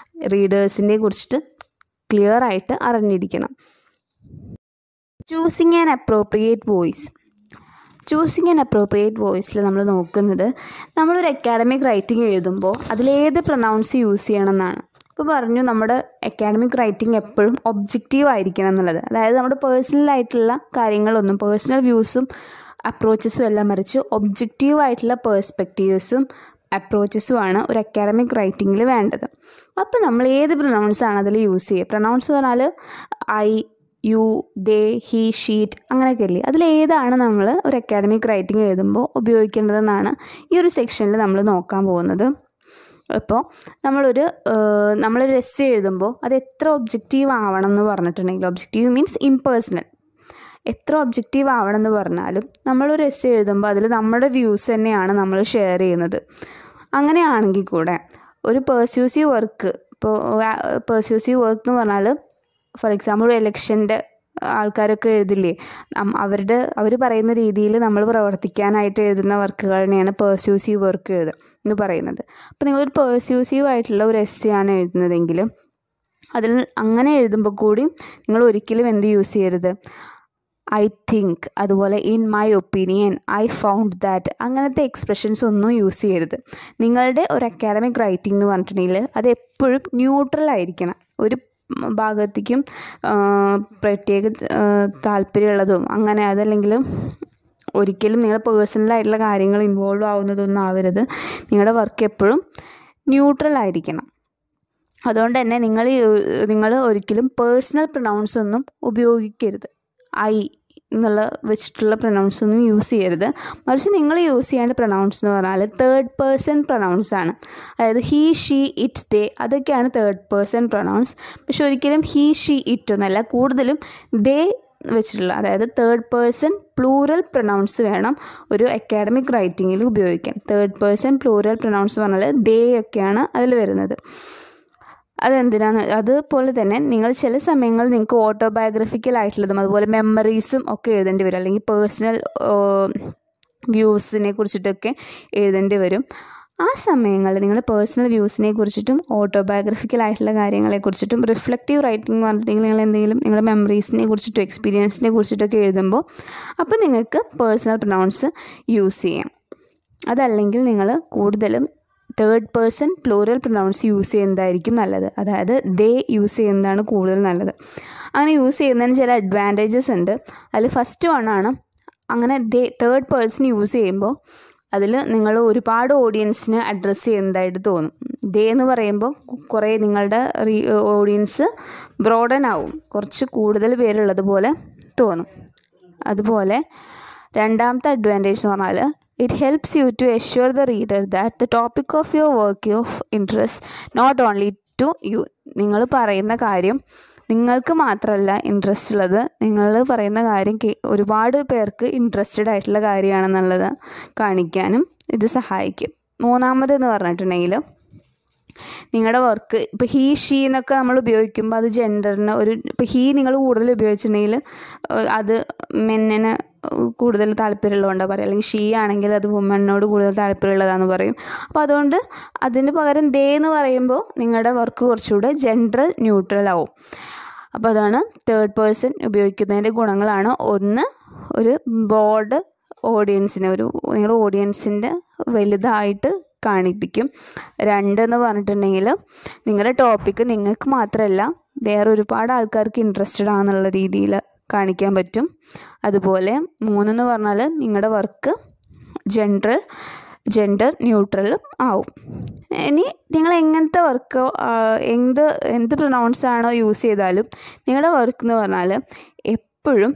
റീഡേഴ്സിനെ കുറിച്ചിട്ട് ക്ലിയർ ആയിട്ട് അറിഞ്ഞിരിക്കണം. Choosing an appropriate voice. Choosing an appropriate വോയിസിൽ നമ്മൾ നോക്കുന്നത് നമ്മളൊരു അക്കാഡമിക് റൈറ്റിംഗ് എഴുതുമ്പോൾ അതിലേത് പ്രൊനൗൺസ് യൂസ് ചെയ്യണം എന്നാണ്. ഇപ്പോൾ പറഞ്ഞു നമ്മുടെ അക്കാഡമിക് റൈറ്റിംഗ് എപ്പോഴും ഒബ്ജക്റ്റീവ് ആയിരിക്കണം എന്നുള്ളത്. അതായത് നമ്മുടെ പേഴ്സണലായിട്ടുള്ള കാര്യങ്ങളൊന്നും, പേഴ്സണൽ വ്യൂസും അപ്രോച്ചസും എല്ലാം മറിച്ച് ഒബ്ജക്റ്റീവായിട്ടുള്ള പേഴ്സ്പെക്റ്റീവ്സും അപ്രോച്ചസുമാണ് ഒരു അക്കാഡമിക് റൈറ്റിങ്ങിൽ വേണ്ടത്. അപ്പോൾ നമ്മൾ ഏത് പ്രൊനൗൺസാണ് അതിൽ യൂസ് ചെയ്യുക? പ്രൊനൗൺസ് പറഞ്ഞാൽ I, you, they, he, she it അങ്ങനെയൊക്കെ ഇല്ലേ? അതിലേതാണ് നമ്മൾ ഒരു അക്കാഡമിക് റൈറ്റിംഗ് എഴുതുമ്പോൾ ഉപയോഗിക്കേണ്ടതെന്നാണ് ഈ ഒരു സെക്ഷനിൽ നമ്മൾ നോക്കാൻ പോകുന്നത്. ഇപ്പോൾ നമ്മളൊരു എസ്സേ എഴുതുമ്പോൾ അത് എത്ര ഒബ്ജക്റ്റീവ് ആവണം എന്ന് പറഞ്ഞിട്ടുണ്ടെങ്കിൽ, ഒബ്ജക്റ്റീവ് മീൻസ് ഇംപേഴ്സണൽ, എത്ര ഒബ്ജക്റ്റീവ് ആവണം എന്ന് പറഞ്ഞാലും നമ്മളൊരു എസ്സേ എഴുതുമ്പോൾ അതിൽ നമ്മുടെ വ്യൂസ് തന്നെയാണ് നമ്മൾ ഷെയർ ചെയ്യുന്നത്. അങ്ങനെയാണെങ്കിൽ കൂടെ ഒരു പെർസ്യൂസീവ് വർക്ക്, ഇപ്പോൾ പെർസ്യൂസീവ് വർക്ക് എന്ന് പറഞ്ഞാൽ ഫോർ എക്സാമ്പിൾ ഒരു ഇലക്ഷൻ്റെ ആൾക്കാരൊക്കെ എഴുതില്ലേ, അവർ പറയുന്ന രീതിയിൽ നമ്മൾ പ്രവർത്തിക്കാനായിട്ട് എഴുതുന്ന വർക്കുകളിനെയാണ് പെർസ്യൂസീവ് വർക്ക് എന്ന് പറയുന്നത്. അപ്പോൾ നിങ്ങളൊരു പെർസ്യൂസീവ് ആയിട്ടുള്ള ഒരു എസ്സേ ആണ് എഴുതുന്നതെങ്കിൽ അതിൽ അങ്ങനെ എഴുതുമ്പോൾ കൂടി നിങ്ങൾ ഒരിക്കലും എന്ത് യൂസ് ചെയ്യരുത്? ഐ തിങ്ക്, അതുപോലെ in my opinion, I found that, അങ്ങനത്തെ എക്സ്പ്രഷൻസ് ഒന്നും യൂസ് ചെയ്യരുത്. നിങ്ങളുടെ ഒരു അക്കാഡമിക് റൈറ്റിംഗ് എന്ന് പറഞ്ഞിട്ടുണ്ടെങ്കിൽ അത് എപ്പോഴും ന്യൂട്രൽ ആയിരിക്കണം. ഒരു ഭാഗത്തേക്കും പ്രത്യേക താല്പര്യമുള്ളതും അങ്ങനെ അതല്ലെങ്കിൽ ഒരിക്കലും നിങ്ങളുടെ പേഴ്സണലായിട്ടുള്ള കാര്യങ്ങൾ ഇൻവോൾവ് ആവുന്നതൊന്നും ആവരുത്. നിങ്ങളുടെ വർക്ക് എപ്പോഴും ന്യൂട്രൽ ആയിരിക്കണം. അതുകൊണ്ട് തന്നെ നിങ്ങൾ ഒരിക്കലും പേഴ്സണൽ പ്രൊനൗൺസ് ഒന്നും ഉപയോഗിക്കരുത്. ഐ എന്നുള്ള വെച്ചിട്ടുള്ള പ്രൊനൗൺസ് ഒന്നും യൂസ് ചെയ്യരുത്. മറിച്ച് നിങ്ങൾ യൂസ് ചെയ്യേണ്ട പ്രൊനൗൺസ് എന്ന് പറഞ്ഞാൽ തേർഡ് പേഴ്സൺ പ്രൊനൗൺസ് ആണ്. അതായത് ഹീ, ഷീ, ഇറ്റ്, ദേ അതൊക്കെയാണ് തേർഡ് പേഴ്സൺ പ്രൊനൗൺസ്. പക്ഷെ ഒരിക്കലും ഹീ, ഷീ, ഇറ്റ് ഒന്നല്ല, കൂടുതലും ദേ വെച്ചിട്ടുള്ള, അതായത് തേർഡ് പേഴ്സൺ പ്ലൂറൽ പ്രൊനൗൺസ് വേണം ഒരു അക്കാഡമിക് റൈറ്റിങ്ങിൽ ഉപയോഗിക്കാൻ. തേർഡ് പേഴ്സൺ പ്ലൂറൽ പ്രൊനൗൺസ് പറഞ്ഞാൽ ദേ ഒക്കെയാണ് അതിൽ വരുന്നത്. അതെന്തിനാണ്? അതുപോലെ തന്നെ നിങ്ങൾ ചില സമയങ്ങളിൽ നിങ്ങൾക്ക് ഓട്ടോബയോഗ്രഫിക്കൽ ആയിട്ടുള്ളതും അതുപോലെ മെമ്മറീസും ഒക്കെ എഴുതേണ്ടി വരും, അല്ലെങ്കിൽ പേഴ്സണൽ വ്യൂസിനെ കുറിച്ചിട്ടൊക്കെ എഴുതേണ്ടി വരും. ആ സമയങ്ങളിൽ നിങ്ങൾ പേഴ്സണൽ വ്യൂസിനെ കുറിച്ചിട്ടും ഓട്ടോബയോഗ്രഫിക്കൽ ആയിട്ടുള്ള കാര്യങ്ങളെക്കുറിച്ചിട്ടും റിഫ്ലക്റ്റീവ് റൈറ്റിംഗ് എന്ന് പറഞ്ഞിട്ടുണ്ടെങ്കിൽ നിങ്ങൾ എന്തെങ്കിലും നിങ്ങളുടെ മെമ്മറീസിനെ കുറിച്ചിട്ടും എക്സ്പീരിയൻസിനെ കുറിച്ചിട്ടൊക്കെ എഴുതുമ്പോൾ അപ്പോൾ നിങ്ങൾക്ക് പേഴ്സണൽ പ്രൊനൗൺസ് യൂസ് ചെയ്യാം. അതല്ലെങ്കിൽ നിങ്ങൾ കൂടുതലും third person plural pronouns use ചെയ്യുന്നതായിരിക്കും നല്ലത്. അതായത് ദേ യൂസ് ചെയ്യുന്നതാണ് കൂടുതൽ നല്ലത്. അങ്ങനെ യൂസ് ചെയ്യുന്നതിന് ചില അഡ്വാൻറ്റേജസ് ഉണ്ട്. അതിൽ ഫസ്റ്റ് വണ്ണാണ്, അങ്ങനെ തേർഡ് പേഴ്സൺ യൂസ് ചെയ്യുമ്പോൾ അതിൽ നിങ്ങൾ ഒരുപാട് ഓഡിയൻസിന് അഡ്രസ്സ് ചെയ്യുന്നതായിട്ട് തോന്നും. ദേ എന്ന് പറയുമ്പോൾ കുറേ നിങ്ങളുടെ ഓഡിയൻസ് ബ്രോഡൻ ആവും, കുറച്ച് കൂടുതൽ പേരുള്ളതുപോലെ തോന്നും. അതുപോലെ രണ്ടാമത്തെ അഡ്വാൻറ്റേജ് എന്ന് പറഞ്ഞാൽ it helps you to assure the reader that the topic of your work of interest not only to you. നിങ്ങൾ പറയുന്ന കാര്യം നിങ്ങൾക്ക് മാത്രമല്ല ഇൻട്രസ്റ്റ് ഉള്ളത്, നിങ്ങൾ പറയുന്ന കാര്യം ഒരുപാട് പേർക്ക് ഇൻട്രസ്റ്റഡ് ആയിട്ടുള്ള കാര്യമാണെന്നുള്ളത് കാണിക്കാനും ഇത് സഹായിക്കും. മൂന്നാമതെന്ന് പറഞ്ഞിട്ടുണ്ടെങ്കിൽ നിങ്ങളുടെ വർക്ക് ഇപ്പോൾ ഹീ, ഷീ എന്നൊക്കെ നമ്മൾ ഉപയോഗിക്കുമ്പോൾ അത് ജെൻഡറിന് ഇപ്പോൾ ഹീ നിങ്ങൾ കൂടുതൽ ഉപയോഗിച്ചിട്ടുണ്ടെങ്കിൽ അത് മെന്നിന് കൂടുതൽ താല്പര്യമുള്ളതുകൊണ്ടാണ് പറയും, അല്ലെങ്കിൽ ഷീ ആണെങ്കിൽ അത് വുമണിനോട് കൂടുതൽ താല്പര്യമുള്ളതാണെന്ന് പറയും. അപ്പോൾ അതുകൊണ്ട് അതിന് പകരം ദേ എന്ന് പറയുമ്പോൾ നിങ്ങളുടെ വർക്ക് കുറച്ചുകൂടെ ജെൻഡർ ന്യൂട്രൽ ആവും. അപ്പോൾ അതാണ് തേർഡ് പേഴ്സൺ ഉപയോഗിക്കുന്നതിൻ്റെ ഗുണങ്ങളാണ്. ഒന്ന്, ഒരു ബ്രോഡ് ഓഡിയൻസിനെ, നിങ്ങളുടെ ഓഡിയൻസിൻ്റെ വലുതായിട്ട് കാണിപ്പിക്കും. രണ്ടെന്ന് പറഞ്ഞിട്ടുണ്ടെങ്കിൽ നിങ്ങളുടെ ടോപ്പിക്ക് നിങ്ങൾക്ക് മാത്രമല്ല വേറെ ഒരുപാട് ആൾക്കാർക്ക് ഇൻട്രസ്റ്റഡ് ആണെന്നുള്ള രീതിയിൽ കാണിക്കാൻ പറ്റും. അതുപോലെ മൂന്നെന്ന് പറഞ്ഞാൽ നിങ്ങളുടെ വർക്ക് ജെൻഡർ ന്യൂട്രലും ആവും. ഇനി നിങ്ങൾ എങ്ങനത്തെ വർക്ക് എന്ത് പ്രൊനൗൺസ് ആണോ യൂസ് ചെയ്താലും നിങ്ങളുടെ വർക്ക് എന്ന് പറഞ്ഞാൽ എപ്പോഴും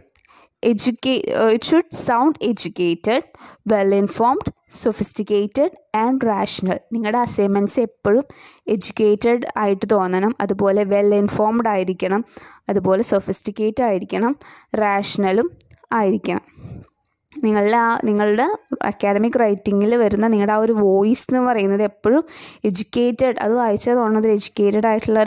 it should sound educated, well informed, sophisticated and rational. നിങ്ങളുടെ അസൈൻമെൻറ്റ്സ് എപ്പോഴും എഡ്യൂക്കേറ്റഡ് ആയിട്ട് തോന്നണം, അതുപോലെ വെൽ ഇൻഫോംഡ് ആയിരിക്കണം, അതുപോലെ സൊഫിസ്റ്റിക്കേറ്റഡ് ആയിരിക്കണം, റാഷണലും ആയിരിക്കണം. നിങ്ങളുടെ അക്കാഡമിക് റൈറ്റിങ്ങിൽ വരുന്ന നിങ്ങളുടെ ആ ഒരു വോയിസ് എന്ന് പറയുന്നത് എപ്പോഴും എഡ്യൂക്കേറ്റഡ്, അത് വായിച്ചാൽ തോന്നുന്നത് എഡ്യൂക്കേറ്റഡ് ആയിട്ടുള്ള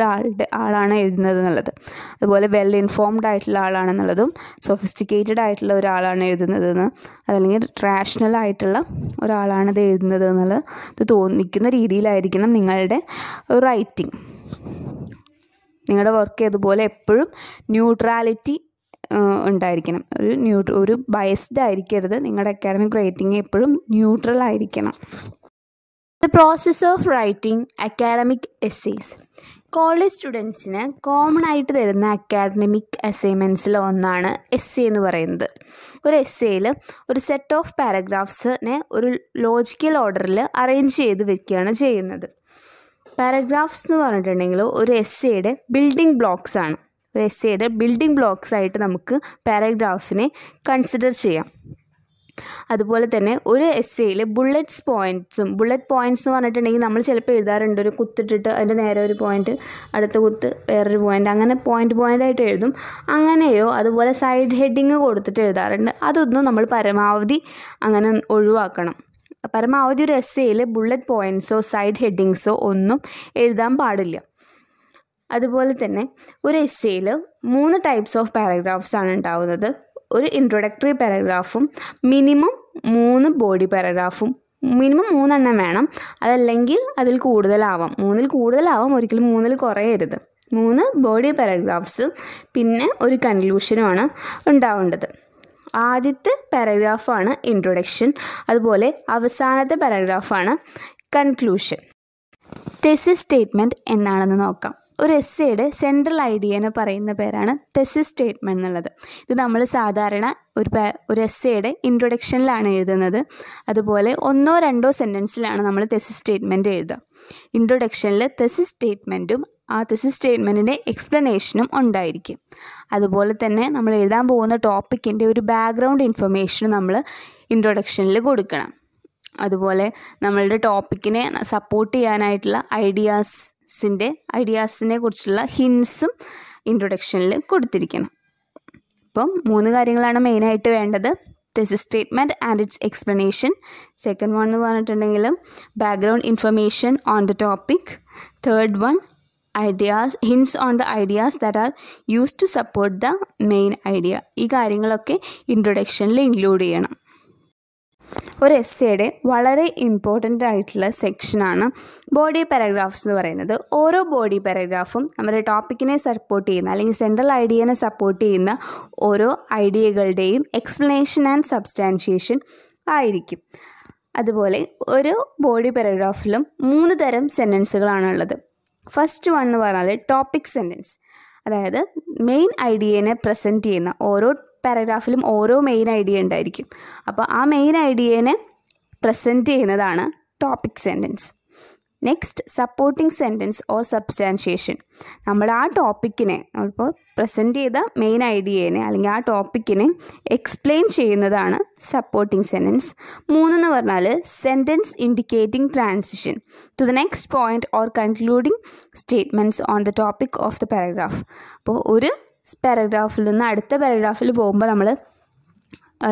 ആളാണ് എഴുതുന്നത് എന്നുള്ളത്. അതുപോലെ വെൽ ഇൻഫോംഡ് ആയിട്ടുള്ള ആളാണെന്നുള്ളതും, സൊഫിസ്റ്റിക്കേറ്റഡ് ആയിട്ടുള്ള ഒരാളാണ് എഴുതുന്നതെന്ന്, അതല്ലെങ്കിൽ റാഷണൽ ആയിട്ടുള്ള ഒരാളാണിത് എഴുതുന്നത് എന്നുള്ളത് ഇത് തോന്നിക്കുന്ന രീതിയിലായിരിക്കണം നിങ്ങളുടെ റൈറ്റിംഗ്. നിങ്ങളുടെ വർക്ക് അതുപോലെ എപ്പോഴും ന്യൂട്രാലിറ്റി ഉണ്ടായിരിക്കണം. ഒരു ബയസ്ഡ് ആയിരിക്കരുത്. നിങ്ങളുടെ അക്കാഡമിക് റൈറ്റിംഗ് എപ്പോഴും ന്യൂട്രൽ ആയിരിക്കണം. The process of writing academic essays. College സ്റ്റുഡൻസിന് കോമൺ ആയിട്ട് തരുന്ന അക്കാഡമിക് അസൈൻമെൻറ്റ്സിൽ ഒന്നാണ് എസ്സേ എന്ന് പറയുന്നത്. ഒരു എസ്സേയിൽ ഒരു സെറ്റ് ഓഫ് പാരഗ്രാഫ്സിനെ ഒരു ലോജിക്കൽ ഓർഡറിൽ അറേഞ്ച് ചെയ്ത് വെക്കുകയാണ് ചെയ്യുന്നത്. പാരഗ്രാഫ്സ് എന്ന് പറഞ്ഞിട്ടുണ്ടെങ്കിൽ ഒരു എസ്സേയുടെ ബിൽഡിംഗ് ബ്ലോക്സ് ആണ്. ഒരു എസ്സേയുടെ ബിൽഡിംഗ് ബ്ലോക്സ് ആയിട്ട് നമുക്ക് പാരഗ്രാഫിനെ കൺസിഡർ ചെയ്യാം. അതുപോലെ തന്നെ ഒരു എസ്സേയിൽ ബുള്ളറ്റ് പോയിൻറ്റ്സ് എന്ന് പറഞ്ഞിട്ടുണ്ടെങ്കിൽ നമ്മൾ ചിലപ്പോൾ എഴുതാറുണ്ട്, ഒരു കുത്തിട്ടിട്ട് അതിൻ്റെ നേരെ ഒരു പോയിൻറ്റ്, അടുത്ത കുത്ത് വേറൊരു പോയിൻറ്റ്, അങ്ങനെ പോയിൻ്റായിട്ട് എഴുതും. അങ്ങനെയോ അതുപോലെ സൈഡ് ഹെഡിങ് കൊടുത്തിട്ട് എഴുതാറുണ്ട്. അതൊന്നും നമ്മൾ പരമാവധി അങ്ങനെ ഒഴിവാക്കണം. പരമാവധി ഒരു എസ്സേയിൽ ബുള്ളറ്റ് പോയിൻറ്റ്സോ സൈഡ് ഹെഡിങ്സോ ഒന്നും എഴുതാൻ പാടില്ല. അതുപോലെ തന്നെ ഒരു എസ്സേയിൽ 3 ടൈപ്സ് ഓഫ് പാരഗ്രാഫ്സ് ആണ് ഉണ്ടാവുന്നത്. ഒരു ഇൻട്രൊഡക്ടറി പാരഗ്രാഫും മിനിമം 3 ബോഡി പാരഗ്രാഫും. മിനിമം 3 എണ്ണം വേണം, അതല്ലെങ്കിൽ അതിൽ കൂടുതലാവാം. 3-ൽ കൂടുതലാവാം, ഒരിക്കലും 3-ൽ കുറയരുത്. 3 ബോഡി പാരഗ്രാഫ്സ്, പിന്നെ ഒരു കൺക്ലൂഷനുമാണ് ഉണ്ടാവേണ്ടത്. ആദ്യത്തെ പാരഗ്രാഫാണ് ഇൻട്രൊഡക്ഷൻ, അതുപോലെ അവസാനത്തെ പാരഗ്രാഫാണ് കൺക്ലൂഷൻ. തെസിസ് സ്റ്റേറ്റ്മെൻറ്റ് എന്താണെന്ന് നോക്കാം. ഒരു എസ്സേയുടെ സെൻട്രൽ ഐഡിയനെ പറയുന്ന പേരാണ് തെസിസ് സ്റ്റേറ്റ്മെൻറ്റ് എന്നുള്ളത്. ഇത് നമ്മൾ സാധാരണ ഒരു എസ്സേയുടെ ഇൻട്രൊഡക്ഷനിലാണ് എഴുതുന്നത്. അതുപോലെ 1-2 സെൻറ്റൻസിലാണ് നമ്മൾ തെസിസ് സ്റ്റേറ്റ്മെൻറ്റ് എഴുതുക. ഇൻട്രൊഡക്ഷനിൽ തെസിസ് സ്റ്റേറ്റ്മെൻറ്റും ആ തെസിസ് സ്റ്റേറ്റ്മെൻറ്റിൻ്റെ എക്സ്പ്ലനേഷനും ഉണ്ടായിരിക്കും. അതുപോലെ തന്നെ നമ്മൾ എഴുതാൻ പോകുന്ന ടോപ്പിക്കിൻ്റെ ഒരു ബാക്ക്ഗ്രൗണ്ട് ഇൻഫർമേഷനും നമ്മൾ ഇൻട്രൊഡക്ഷനിൽ കൊടുക്കണം. അതുപോലെ നമ്മളുടെ ടോപ്പിക്കിനെ സപ്പോർട്ട് ചെയ്യാനായിട്ടുള്ള ഐഡിയാസിനെ കുറിച്ചുള്ള ഹിൻസും ഇൻട്രൊഡക്ഷനിൽ കൊടുത്തിരിക്കണം. ഇപ്പം 3 കാര്യങ്ങളാണ് മെയിനായിട്ട് വേണ്ടത്. thesis statement and its explanation. Second one എന്ന് പറഞ്ഞിട്ടുണ്ടെങ്കിൽ background information on the topic. Third one, ideas, hints on the ideas that are used to support the main idea. ഈ കാര്യങ്ങളൊക്കെ ഇൻട്രൊഡക്ഷനിൽ ഇൻക്ലൂഡ് ചെയ്യണം. ഒരു എസ്സേയുടെ വളരെ ഇമ്പോർട്ടൻ്റ് ആയിട്ടുള്ള സെക്ഷനാണ് ബോഡി പാരഗ്രാഫ്സ് എന്ന് പറയുന്നത്. ഓരോ ബോഡി പാരഗ്രാഫും നമ്മുടെ ടോപ്പിക്കിനെ സപ്പോർട്ട് ചെയ്യുന്ന അല്ലെങ്കിൽ സെൻട്രൽ ഐഡിയനെ സപ്പോർട്ട് ചെയ്യുന്ന ഓരോ ഐഡിയകളുടെയും എക്സ്പ്ലനേഷൻ ആൻഡ് സബ്സ്റ്റാൻഷിയേഷൻ ആയിരിക്കും. അതുപോലെ ഒരു ബോഡി പാരഗ്രാഫിലും 3 തരം സെൻറ്റൻസുകളാണുള്ളത്. ഫസ്റ്റ് വൺ എന്ന് പറഞ്ഞാൽ ടോപ്പിക് സെൻറ്റൻസ്, അതായത് മെയിൻ ഐഡിയനെ പ്രസൻറ്റ് ചെയ്യുന്ന ഓരോ പാരഗ്രാഫിലും ഓരോ മെയിൻ ഐഡിയ ഉണ്ടായിരിക്കും. അപ്പോൾ ആ മെയിൻ ഐഡിയനെ പ്രസൻറ്റ് ചെയ്യുന്നതാണ് topic sentence. Next, supporting sentence or substantiation. നമ്മൾ ആ ടോപ്പിക്കിനെ നമ്മളിപ്പോൾ പ്രസൻറ്റ് ചെയ്ത മെയിൻ ഐഡിയേനെ അല്ലെങ്കിൽ ആ ടോപ്പിക്കിനെ എക്സ്പ്ലെയിൻ ചെയ്യുന്നതാണ് സപ്പോർട്ടിംഗ് സെൻറ്റൻസ്. 3 എന്ന് പറഞ്ഞാൽ sentence indicating transition to the next point or concluding statements on the topic of the paragraph. അപ്പോൾ ഒരു പാരഗ്രാഫിൽ നിന്ന് അടുത്ത പാരഗ്രാഫിൽ പോകുമ്പോൾ നമ്മൾ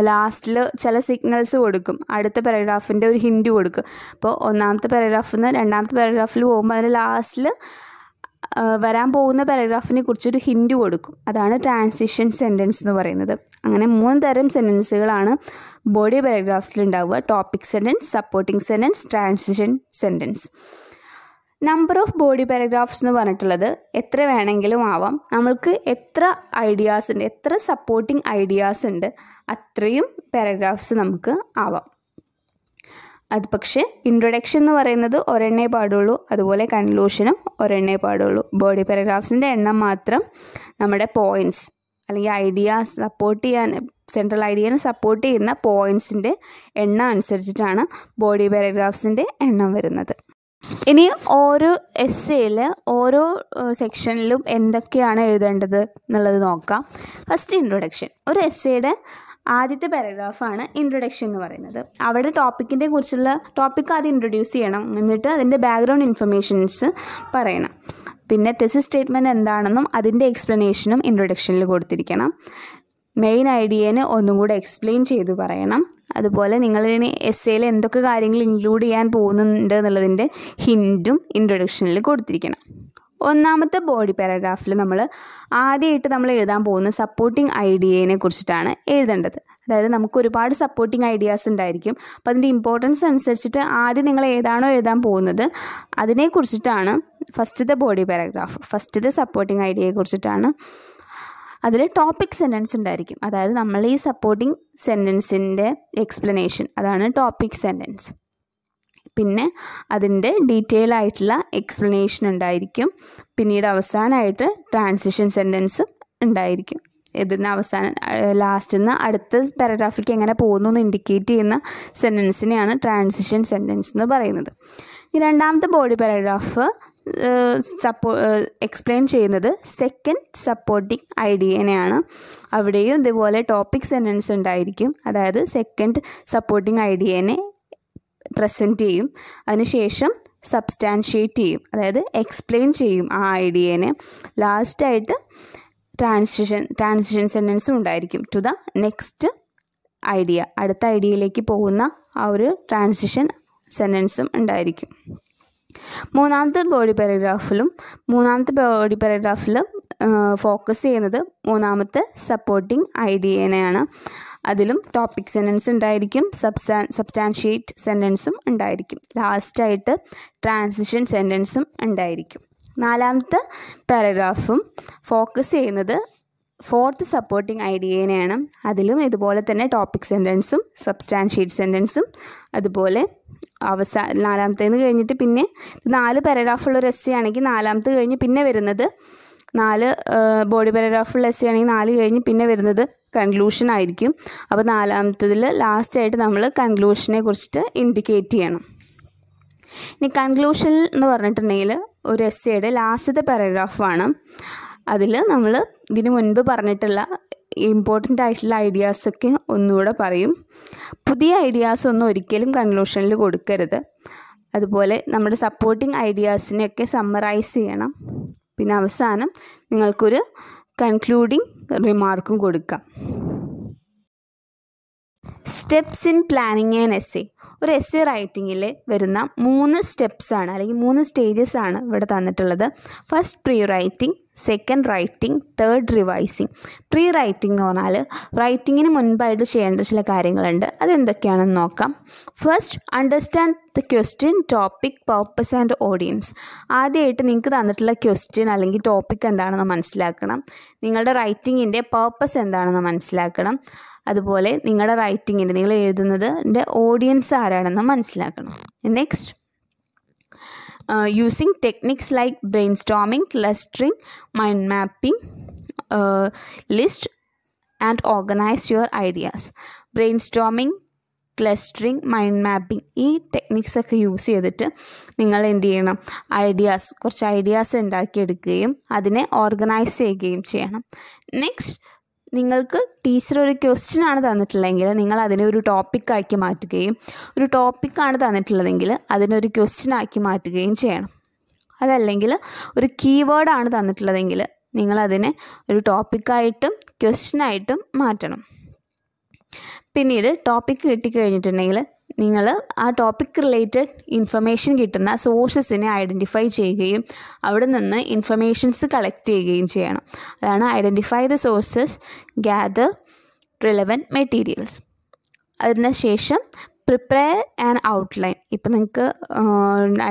ലാസ്റ്റിൽ ചില സിഗ്നൽസ് കൊടുക്കും, അടുത്ത പാരഗ്രാഫിൻ്റെ ഒരു ഹിൻറ്റ് കൊടുക്കും. അപ്പോൾ ഒന്നാമത്തെ പാരഗ്രാഫിൽ നിന്ന് രണ്ടാമത്തെ പാരഗ്രാഫിൽ പോകുമ്പോൾ അതിന് ലാസ്റ്റിൽ വരാൻ പോകുന്ന പാരഗ്രാഫിനെ കുറിച്ചൊരു ഹിൻറ്റ് കൊടുക്കും. അതാണ് ട്രാൻസിഷൻ സെൻറ്റൻസ് എന്ന് പറയുന്നത്. അങ്ങനെ 3 തരം സെൻറ്റൻസുകളാണ് ബോഡി പാരഗ്രാഫ്സിൽ ഉണ്ടാവുക: topic sentence, supporting sentence, transition sentence. Number of body paragraphs എന്ന് പറഞ്ഞിട്ടുള്ളത് എത്ര വേണമെങ്കിലും ആവാം. നമ്മൾക്ക് എത്ര ഐഡിയാസ് ഉണ്ട്, എത്ര സപ്പോർട്ടിംഗ് ഐഡിയാസ് ഉണ്ട്, അത്രയും പാരഗ്രാഫ്സ് നമുക്ക് ആവാം. അത് പക്ഷേ ഇൻട്രൊഡക്ഷൻ എന്ന് പറയുന്നത് ഒരെണ്ണേ പാടുള്ളൂ, അതുപോലെ കൺക്ലൂഷനും ഒരെണ്ണേ പാടുള്ളൂ. ബോഡി പാരഗ്രാഫ്സിൻ്റെ എണ്ണം മാത്രം നമ്മുടെ പോയിൻറ്റ്സ് അല്ലെങ്കിൽ ഐഡിയാസ് സപ്പോർട്ട് ചെയ്യാൻ, സെൻട്രൽ ഐഡിയനെ സപ്പോർട്ട് ചെയ്യുന്ന പോയിൻറ്റ്സിൻ്റെ എണ്ണം അനുസരിച്ചിട്ടാണ് ബോഡി പാരഗ്രാഫ്സിൻ്റെ എണ്ണം വരുന്നത്. ഇനി ഓരോ എസ്സേയിൽ ഓരോ സെക്ഷനിലും എന്തൊക്കെയാണ് എഴുതേണ്ടത് എന്നുള്ളത് നോക്കാം. First, introduction. ഒരു എസ്സേയുടെ ആദ്യത്തെ പാരഗ്രാഫാണ് ഇൻട്രൊഡക്ഷൻ എന്ന് പറയുന്നത്. അവിടെ ടോപ്പിക്കിനെ കുറിച്ചുള്ള ടോപ്പിക്ക് ആദ്യം ഇൻട്രൊഡ്യൂസ് ചെയ്യണം, എന്നിട്ട് അതിൻ്റെ ബാക്ക്ഗ്രൗണ്ട് ഇൻഫർമേഷൻസ് പറയണം. പിന്നെ തെസിസ് സ്റ്റേറ്റ്മെൻറ്റ് എന്താണെന്നും അതിൻ്റെ എക്സ്പ്ലനേഷനും ഇൻട്രൊഡക്ഷനിൽ കൊടുത്തിരിക്കണം. മെയിൻ ഐഡിയേനെ ഒന്നും കൂടെ എക്സ്പ്ലെയിൻ ചെയ്ത് പറയണം. അതുപോലെ നിങ്ങളിനി എസ്സേയിൽ എന്തൊക്കെ കാര്യങ്ങൾ ഇൻക്ലൂഡ് ചെയ്യാൻ പോകുന്നുണ്ട് എന്നുള്ളതിൻ്റെ ഹിൻറ്റും ഇൻട്രൊഡക്ഷനിൽ കൊടുത്തിരിക്കണം. ഒന്നാമത്തെ ബോഡി പാരഗ്രാഫിൽ നമ്മൾ ആദ്യമായിട്ട് നമ്മൾ എഴുതാൻ പോകുന്ന സപ്പോർട്ടിംഗ് ഐഡിയേനെ കുറിച്ചിട്ടാണ് എഴുതേണ്ടത്. അതായത് നമുക്ക് ഒരുപാട് സപ്പോർട്ടിംഗ് ഐഡിയാസ് ഉണ്ടായിരിക്കും. അപ്പോൾ അതിൻ്റെ ഇമ്പോർട്ടൻസ് അനുസരിച്ചിട്ട് ആദ്യം നിങ്ങൾ ഏതാണോ എഴുതാൻ പോകുന്നത് അതിനെക്കുറിച്ചിട്ടാണ് ഫസ്റ്റത്തെ ബോഡി പാരഗ്രാഫ്. ഫസ്റ്റത്തെ സപ്പോർട്ടിംഗ് ഐഡിയയെ കുറിച്ചിട്ടാണ്. അതിൽ ടോപ്പിക് സെൻറ്റൻസ് ഉണ്ടായിരിക്കും. അതായത് നമ്മൾ ഈ സപ്പോർട്ടിംഗ് സെൻറ്റൻസിൻ്റെ എക്സ്പ്ലനേഷൻ, അതാണ് ടോപ്പിക് സെൻറ്റൻസ്. പിന്നെ അതിൻ്റെ ഡീറ്റെയിൽ ആയിട്ടുള്ള എക്സ്പ്ലനേഷൻ ഉണ്ടായിരിക്കും. പിന്നീട് അവസാനമായിട്ട് ട്രാൻസിഷൻ സെൻറ്റൻസും ഉണ്ടായിരിക്കും. ഇതിന് അവസാനം ലാസ്റ്റിൽ നിന്ന് അടുത്ത പാരഗ്രാഫിക്ക് എങ്ങനെ പോകുന്നു എന്ന് ഇൻഡിക്കേറ്റ് ചെയ്യുന്ന സെൻറ്റൻസിനെയാണ് ട്രാൻസിഷൻ സെൻറ്റൻസ് എന്ന് പറയുന്നത്. ഈ രണ്ടാമത്തെ ബോഡി പാരഗ്രാഫ് എക്സ്പ്ലെയിൻ ചെയ്യുന്നത് സെക്കൻഡ് സപ്പോർട്ടിംഗ് ഐഡിയനെയാണ്. അവിടെയും ഇതുപോലെ ടോപ്പിക് സെൻറ്റൻസ് ഉണ്ടായിരിക്കും. അതായത് സെക്കൻഡ് സപ്പോർട്ടിംഗ് ഐഡിയനെ പ്രസൻറ്റ് ചെയ്യും, അതിനുശേഷം സബ്സ്റ്റാൻഷിയേറ്റ് ചെയ്യും, അതായത് എക്സ്പ്ലെയിൻ ചെയ്യും ആ ഐഡിയനെ. ലാസ്റ്റായിട്ട് ട്രാൻസിഷൻ സെൻറ്റൻസും ഉണ്ടായിരിക്കും ടു ദ നെക്സ്റ്റ് ഐഡിയ. അടുത്ത ഐഡിയയിലേക്ക് പോകുന്ന ആ ഒരു ട്രാൻസിഷൻ സെൻറ്റൻസും ഉണ്ടായിരിക്കും. മൂന്നാമത്തെ ബോഡി പാരഗ്രാഫിൽ ഫോക്കസ് ചെയ്യുന്നത് മൂന്നാമത്തെ സപ്പോർട്ടിംഗ് ഐഡിയനെയാണ്. അതിലും ടോപ്പിക് സെൻറ്റൻസ് ഉണ്ടായിരിക്കും, സബ്സ്റ്റാൻഷിയേറ്റ് സെൻറ്റൻസും ഉണ്ടായിരിക്കും, ലാസ്റ്റായിട്ട് ട്രാൻസിഷൻ സെൻറ്റൻസും ഉണ്ടായിരിക്കും. നാലാമത്തെ പാരഗ്രാഫും ഫോക്കസ് ചെയ്യുന്നത് ഫോർത്ത് സപ്പോർട്ടിംഗ് ഐഡിയനെയാണ്. അതിലും ഇതുപോലെ തന്നെ ടോപ്പിക് സെൻറ്റൻസും സബ്സ്റ്റാൻഷിയേറ്റ് സെൻറ്റൻസും അതുപോലെ നാലാമത്തേന്ന് കഴിഞ്ഞിട്ട് പിന്നെ 4 പാരഗ്രാഫുള്ള ഒരു എസ്സേ ആണെങ്കിൽ നാലാമത്തെ കഴിഞ്ഞ് പിന്നെ വരുന്നത് 4 ബോഡി പാരഗ്രാഫുള്ള എസ്സേ ആണെങ്കിൽ 4 കഴിഞ്ഞ് പിന്നെ വരുന്നത് കൺക്ലൂഷൻ ആയിരിക്കും. അപ്പോൾ നാലാമത്തതിൽ ലാസ്റ്റായിട്ട് നമ്മൾ കൺക്ലൂഷനെ കുറിച്ചിട്ട് ഇൻഡിക്കേറ്റ് ചെയ്യണം. ഇനി കൺക്ലൂഷൻ എന്ന് പറഞ്ഞിട്ടുണ്ടെങ്കിൽ ഒരു എസ്സേയുടെ ലാസ്റ്റത്തെ പാരഗ്രാഫാണ്. അതിൽ നമ്മൾ ഇതിന് മുൻപ് പറഞ്ഞിട്ടുള്ള ഇമ്പോർട്ടൻ്റ് ആയിട്ടുള്ള ഐഡിയാസൊക്കെ ഒന്നുകൂടെ പറയും. പുതിയ ഐഡിയാസ് ഒന്നും ഒരിക്കലും കൺക്ലൂഷനിൽ കൊടുക്കരുത്. അതുപോലെ നമ്മുടെ സപ്പോർട്ടിംഗ് ഐഡിയാസിനെയൊക്കെ സമ്മറൈസ് ചെയ്യണം. പിന്നെ അവസാനം നിങ്ങൾക്കൊരു കൺക്ലൂഡിങ് റിമാർക്കും കൊടുക്കാം. Steps in planning an essay. ഒരു എസ്സേ റൈറ്റിങ്ങിൽ വരുന്ന 3 സ്റ്റെപ്സാണ് അല്ലെങ്കിൽ 3 സ്റ്റേജസ് ആണ് ഇവിടെ തന്നിട്ടുള്ളത്. First pre writing, second writing, third revising. Pre writing എന്ന് പറഞ്ഞാൽ റൈറ്റിങ്ങിന് മുൻപായിട്ട് ചെയ്യേണ്ട ചില കാര്യങ്ങളുണ്ട്. അതെന്തൊക്കെയാണെന്ന് നോക്കാം. First, understand the question, topic, purpose and audience. ആദ്യമായിട്ട് നിങ്ങൾക്ക് തന്നിട്ടുള്ള ക്വസ്റ്റ്യൻ അല്ലെങ്കിൽ ടോപ്പിക് എന്താണെന്ന് മനസ്സിലാക്കണം. നിങ്ങളുടെ റൈറ്റിങ്ങിൻ്റെ പർപ്പസ് എന്താണെന്ന് മനസ്സിലാക്കണം. അതുപോലെ നിങ്ങളുടെ റൈറ്റിങ്ങിൻ്റെ നിങ്ങൾ എഴുതുന്നതിൻ്റെ ഓഡിയൻസ് ആരാണെന്ന് മനസ്സിലാക്കണം. Next, using techniques like brainstorming, clustering, mind mapping, list and organize your ideas. Brainstorming, clustering, mind mapping, ഈ ടെക്നിക്സ് ഒക്കെ യൂസ് ചെയ്തിട്ട് നിങ്ങൾ എന്ത് ചെയ്യണം, കുറച്ച് ഐഡിയാസ് ഉണ്ടാക്കിയെടുക്കുകയും അതിനെ ഓർഗനൈസ് ചെയ്യുകയും ചെയ്യണം. നെക്സ്റ്റ്, നിങ്ങൾക്ക് ടീച്ചർ ഒരു ക്വസ്റ്റ്യൻ ആണ് തന്നിട്ടുള്ളതെങ്കിൽ നിങ്ങൾ അതിനെ ഒരു ടോപ്പിക്കാക്കി മാറ്റുകയും ഒരു ടോപ്പിക്കാണ് തന്നിട്ടുള്ളതെങ്കിൽ അതിനൊരു ക്വസ്റ്റ്യൻ ആക്കി മാറ്റുകയും ചെയ്യണം. അതല്ലെങ്കിൽ ഒരു കീവേഡാണ് തന്നിട്ടുള്ളതെങ്കിൽ നിങ്ങളതിനെ ഒരു ടോപ്പിക്കായിട്ടും ക്വസ്റ്റ്യനായിട്ടും മാറ്റണം. പിന്നീട് ടോപ്പിക്ക് കിട്ടിക്കഴിഞ്ഞിട്ടുണ്ടെങ്കിൽ നിങ്ങൾ ആ ടോപ്പിക് റിലേറ്റഡ് ഇൻഫർമേഷൻ കിട്ടുന്ന സോഴ്സസിനെ ഐഡൻറ്റിഫൈ ചെയ്യുകയും അവിടെ നിന്ന് ഇൻഫർമേഷൻസ് കളക്ട് ചെയ്യുകയും ചെയ്യണം. അതാണ് identify the sources, gather relevant materials. അതിന് ശേഷം പ്രിപ്പയർ ആൻ ഔട്ട്ലൈൻ. ഇപ്പം നിങ്ങൾക്ക്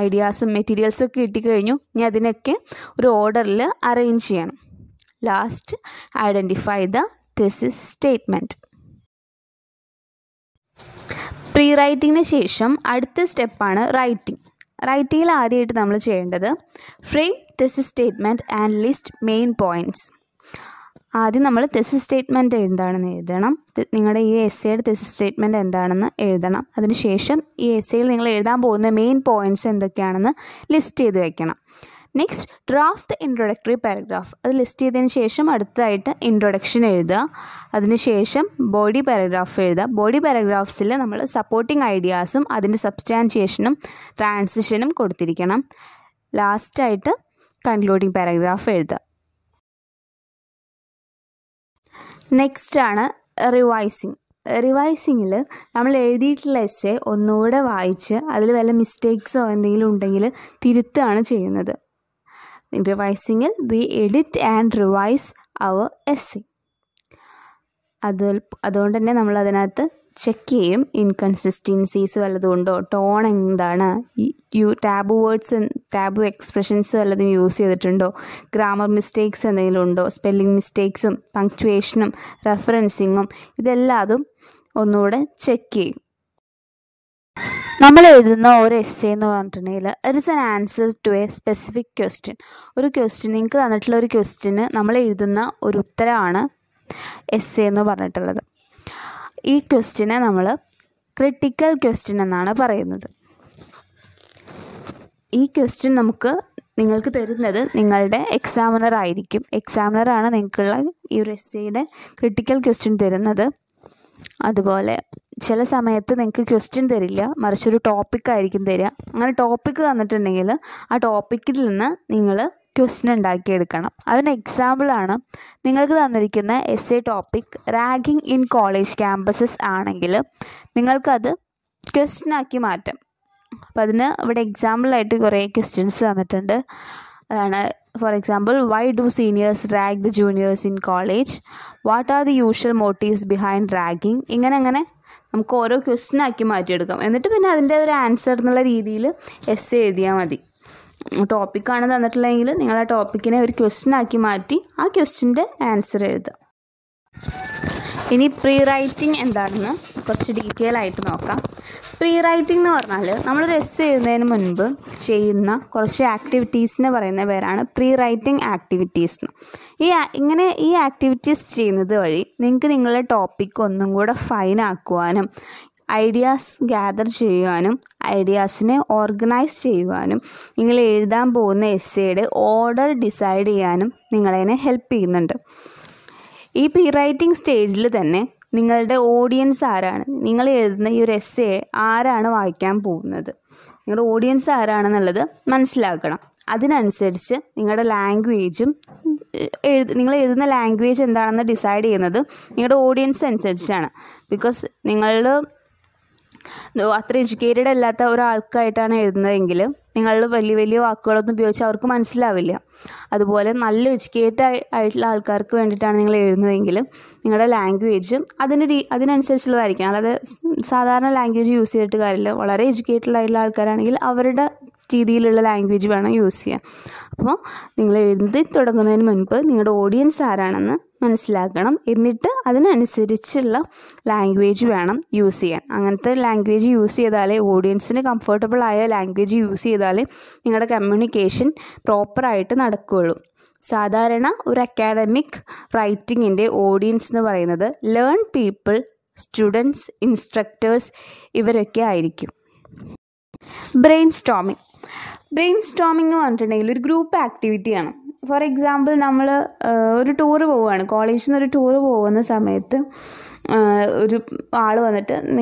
ഐഡിയാസും മെറ്റീരിയൽസും ഒക്കെ കിട്ടിക്കഴിഞ്ഞു. ഇനി അതിനൊക്കെ ഒരു ഓർഡറിൽ അറേഞ്ച് ചെയ്യണം. Last, identify the thesis statement. Pre റൈറ്റിങ്ങിന് ശേഷം അടുത്ത സ്റ്റെപ്പാണ് റൈറ്റിംഗ്. റൈറ്റിങ്ങിൽ ആദ്യമായിട്ട് നമ്മൾ ചെയ്യേണ്ടത് frame thesis statement and list main points. ആദ്യം നമ്മൾ തിസിസ് സ്റ്റേറ്റ്മെൻറ്റ് എന്താണെന്ന് എഴുതണം. നിങ്ങളുടെ ഈ എസ്സേയുടെ തിസിസ് സ്റ്റേറ്റ്മെൻറ്റ് എന്താണെന്ന് എഴുതണം. അതിനുശേഷം ഈ എസ്സേയിൽ നിങ്ങൾ എഴുതാൻ പോകുന്ന മെയിൻ പോയിൻറ്റ്സ് എന്തൊക്കെയാണെന്ന് ലിസ്റ്റ് ചെയ്ത് വയ്ക്കണം. Next, draft introductory paragraph. അത് ലിസ്റ്റ് ചെയ്തതിന് ശേഷം അടുത്തതായിട്ട് ഇൻട്രൊഡക്ഷൻ എഴുതുക. അതിനുശേഷം ബോഡി പാരഗ്രാഫ് എഴുതുക. ബോഡി പാരഗ്രാഫ്സിൽ നമ്മൾ സപ്പോർട്ടിംഗ് ഐഡിയാസും അതിൻ്റെ സബ്സ്റ്റാൻഷിയേഷനും ട്രാൻസിഷനും കൊടുത്തിരിക്കണം. ലാസ്റ്റായിട്ട് കൺക്ലൂഡിങ് പാരഗ്രാഫ് എഴുതുക. നെക്സ്റ്റ് ആണ് റിവൈസിങ്. റിവൈസിങ്ങിൽ നമ്മൾ എഴുതിയിട്ടുള്ള എസ്സേ ഒന്നുകൂടെ വായിച്ച് അതിൽ വല്ല മിസ്റ്റേക്സോ എന്തെങ്കിലും ഉണ്ടെങ്കിൽ തിരുത്തുകയാണ് ചെയ്യുന്നത്. റിവൈസിങ്ങിൽ we edit and revise our essay. അതുകൊണ്ട് തന്നെ നമ്മൾ അതിനകത്ത് ചെക്ക് ചെയ്യും ഇൻകൺസിസ്റ്റൻസീസ് വല്ലതും ഉണ്ടോ, ടോൺ എന്താണ്, ടാബു വേർഡ്സ് ടാബു എക്സ്പ്രഷൻസ് വല്ലതും യൂസ് ചെയ്തിട്ടുണ്ടോ, ഗ്രാമർ മിസ്റ്റേക്സ് എന്തെങ്കിലും ഉണ്ടോ, സ്പെല്ലിംഗ് മിസ്റ്റേക്സും പങ്ക്ച്വേഷനും റെഫറൻസിങ്ങും ഇതെല്ലാതും ഒന്നുകൂടെ ചെക്ക് ചെയ്യും. നമ്മൾ എഴുതുന്ന ഒരു എസ്സേ എന്ന് പറഞ്ഞിട്ടുണ്ടെങ്കിൽ it is an answer to a specific question. ഒരു ക്വസ്റ്റ്യൻ നിങ്ങൾക്ക് തന്നിട്ടുള്ള ഒരു ക്വസ്റ്റ്യന് നമ്മൾ എഴുതുന്ന ഒരു ഉത്തരമാണ് എസ്സേ എന്ന് പറഞ്ഞിട്ടുള്ളത്. ഈ ക്വസ്റ്റ്യനെ നമ്മൾ ക്രിട്ടിക്കൽ ക്വസ്റ്റ്യൻ എന്നാണ് പറയുന്നത്. ഈ ക്വസ്റ്റ്യൻ നിങ്ങൾക്ക് തരുന്നത് നിങ്ങളുടെ എക്സാമിനർ ആയിരിക്കും. എക്സാമിനറാണ് നിങ്ങൾക്കുള്ള ഈ ഒരു എസ്സേയുടെ ക്രിട്ടിക്കൽ ക്വസ്റ്റ്യൻ തരുന്നത്. അതുപോലെ ചില സമയത്ത് നിങ്ങൾക്ക് ക്വസ്റ്റ്യൻ തരില്ല, മറിച്ചൊരു ടോപ്പിക്കായിരിക്കും തരിക. അങ്ങനെ ടോപ്പിക്ക് തന്നിട്ടുണ്ടെങ്കിൽ ആ ടോപ്പിക്കിൽ നിന്ന് നിങ്ങൾ ക്വസ്റ്റ്യൻ ഉണ്ടാക്കിയെടുക്കണം. അതിന് എക്സാമ്പിളാണ് നിങ്ങൾക്ക് തന്നിരിക്കുന്ന essay topic ragging in college campuses ആണെങ്കിൽ നിങ്ങൾക്കത് ക്വസ്റ്റ്യനാക്കി മാറ്റാം. അപ്പോൾ അതിന് ഇവിടെ എക്സാമ്പിളായിട്ട് കുറേ ക്വസ്റ്റ്യൻസ് തന്നിട്ടുണ്ട്. അതാണ് for example, why do seniors rag the juniors in college, what are the usual motifs behind ragging. ഇങ്ങനെ നമുക്ക് ഓരോ ക്വസ്റ്റ്യനാക്കി മാറ്റിയെടുക്കാം. എന്നിട്ട് പിന്നെ അതിൻ്റെ ഒരു ആൻസർ എന്നുള്ള രീതിയിൽ എസ്സേ എഴുതിയാൽ മതി. ടോപ്പിക്കാണ് തന്നിട്ടുള്ളതെങ്കിൽ നിങ്ങൾ ആ ടോപ്പിക്കിനെ ഒരു ക്വസ്റ്റ്യനാക്കി മാറ്റി ആ ക്വസ്റ്റ്യൻ്റെ ആൻസർ എഴുതുക. ഇനി പ്രീ റൈറ്റിംഗ് എന്താണെന്ന് കുറച്ച് ഡീറ്റെയിൽ ആയിട്ട് നോക്കാം. പ്രീ റൈറ്റിംഗ് എന്ന് പറഞ്ഞാൽ നമ്മളൊരു എസ്സേ എഴുതുന്നതിന് മുൻപ് ചെയ്യുന്ന കുറച്ച് ആക്ടിവിറ്റീസിനെ പറയുന്ന പേരാണ് പ്രീ റൈറ്റിംഗ് ആക്ടിവിറ്റീസ്. ഈ ആക്ടിവിറ്റീസ് ചെയ്യുന്നത് വഴി നിങ്ങൾക്ക് നിങ്ങളുടെ ടോപ്പിക്ക് ഒന്നും കൂടെ ഫൈൻ ആക്കുവാനും ഐഡിയാസ് ഗ്യാദർ ചെയ്യുവാനും ഐഡിയാസിനെ ഓർഗനൈസ് ചെയ്യുവാനും നിങ്ങൾ എഴുതാൻ പോകുന്ന എസ്സേയുടെ ഓർഡർ ഡിസൈഡ് ചെയ്യാനും നിങ്ങളതിനെ ഹെൽപ്പ് ചെയ്യുന്നുണ്ട്. ഈ പ്രീ റൈറ്റിംഗ് സ്റ്റേജിൽ തന്നെ നിങ്ങളുടെ ഓഡിയൻസ് ആരാണ്, നിങ്ങൾ എഴുതുന്ന ഈ ഒരു എസ്സേ ആരാണ് വായിക്കാൻ പോകുന്നത്, നിങ്ങളുടെ ഓഡിയൻസ് ആരാണെന്നുള്ളത് മനസ്സിലാക്കണം. അതിനനുസരിച്ച് നിങ്ങളുടെ ലാംഗ്വേജും നിങ്ങൾ എഴുതുന്ന ലാംഗ്വേജ് എന്താണെന്ന് ഡിസൈഡ് ചെയ്യുന്നത് നിങ്ങളുടെ ഓഡിയൻസ് അനുസരിച്ചാണ്. ബിക്കോസ് നിങ്ങൾ അത്ര എഡ്യൂക്കേറ്റഡ് അല്ലാത്ത ഒരാൾക്കായിട്ടാണ് എഴുതുന്നതെങ്കിൽ നിങ്ങൾ വലിയ വാക്കുകളൊന്നും ഉപയോഗിച്ച് അവർക്ക് മനസ്സിലാവില്ല. അതുപോലെ നല്ല എഡ്യൂക്കേറ്റഡ് ആയിട്ടുള്ള ആൾക്കാർക്ക് വേണ്ടിയിട്ടാണ് നിങ്ങൾ എഴുതുന്നതെങ്കിൽ നിങ്ങളുടെ ലാംഗ്വേജും അതിനനുസരിച്ചുള്ളതായിരിക്കും. അല്ലാതെ സാധാരണ ലാംഗ്വേജ് യൂസ് ചെയ്തിട്ട് കാര്യമില്ല. വളരെ എഡ്യൂക്കേറ്റഡ് ആയിട്ടുള്ള ആൾക്കാരാണെങ്കിൽ അവരുടെ രീതിയിലുള്ള ലാംഗ്വേജ് വേണം യൂസ് ചെയ്യാൻ. അപ്പോൾ നിങ്ങൾ എഴുതി തുടങ്ങുന്നതിന് മുൻപ് നിങ്ങളുടെ ഓഡിയൻസ് ആരാണെന്ന് മനസ്സിലാക്കണം. എന്നിട്ട് അതിനനുസരിച്ചുള്ള ലാംഗ്വേജ് വേണം യൂസ് ചെയ്യാൻ. അങ്ങനത്തെ ലാംഗ്വേജ് യൂസ് ചെയ്താലേ, ഓഡിയൻസിന് കംഫർട്ടബിൾ ആയ ലാംഗ്വേജ് യൂസ് ചെയ്താലേ നിങ്ങളുടെ കമ്മ്യൂണിക്കേഷൻ പ്രോപ്പറായിട്ട് നടക്കുകയുള്ളൂ. സാധാരണ ഒരു അക്കാഡമിക് റൈറ്റിങ്ങിൻ്റെ ഓഡിയൻസ് എന്ന് പറയുന്നത് ലേൺ പീപ്പിൾ, സ്റ്റുഡൻസ്, ഇൻസ്ട്രക്ടേഴ്സ് ഇവരൊക്കെ ആയിരിക്കും. ബ്രെയിൻ സ്റ്റോമിങ് എന്ന് പറഞ്ഞിട്ടുണ്ടെങ്കിൽ ഒരു ഗ്രൂപ്പ് ആക്ടിവിറ്റിയാണ്. ഫോർ എക്സാമ്പിൾ, നമ്മൾ ഒരു ടൂറ് പോവുകയാണ്, കോളേജിൽ നിന്ന് ഒരു ടൂറ് പോകുന്ന സമയത്ത് ഒരു ആൾ വന്നിട്ട്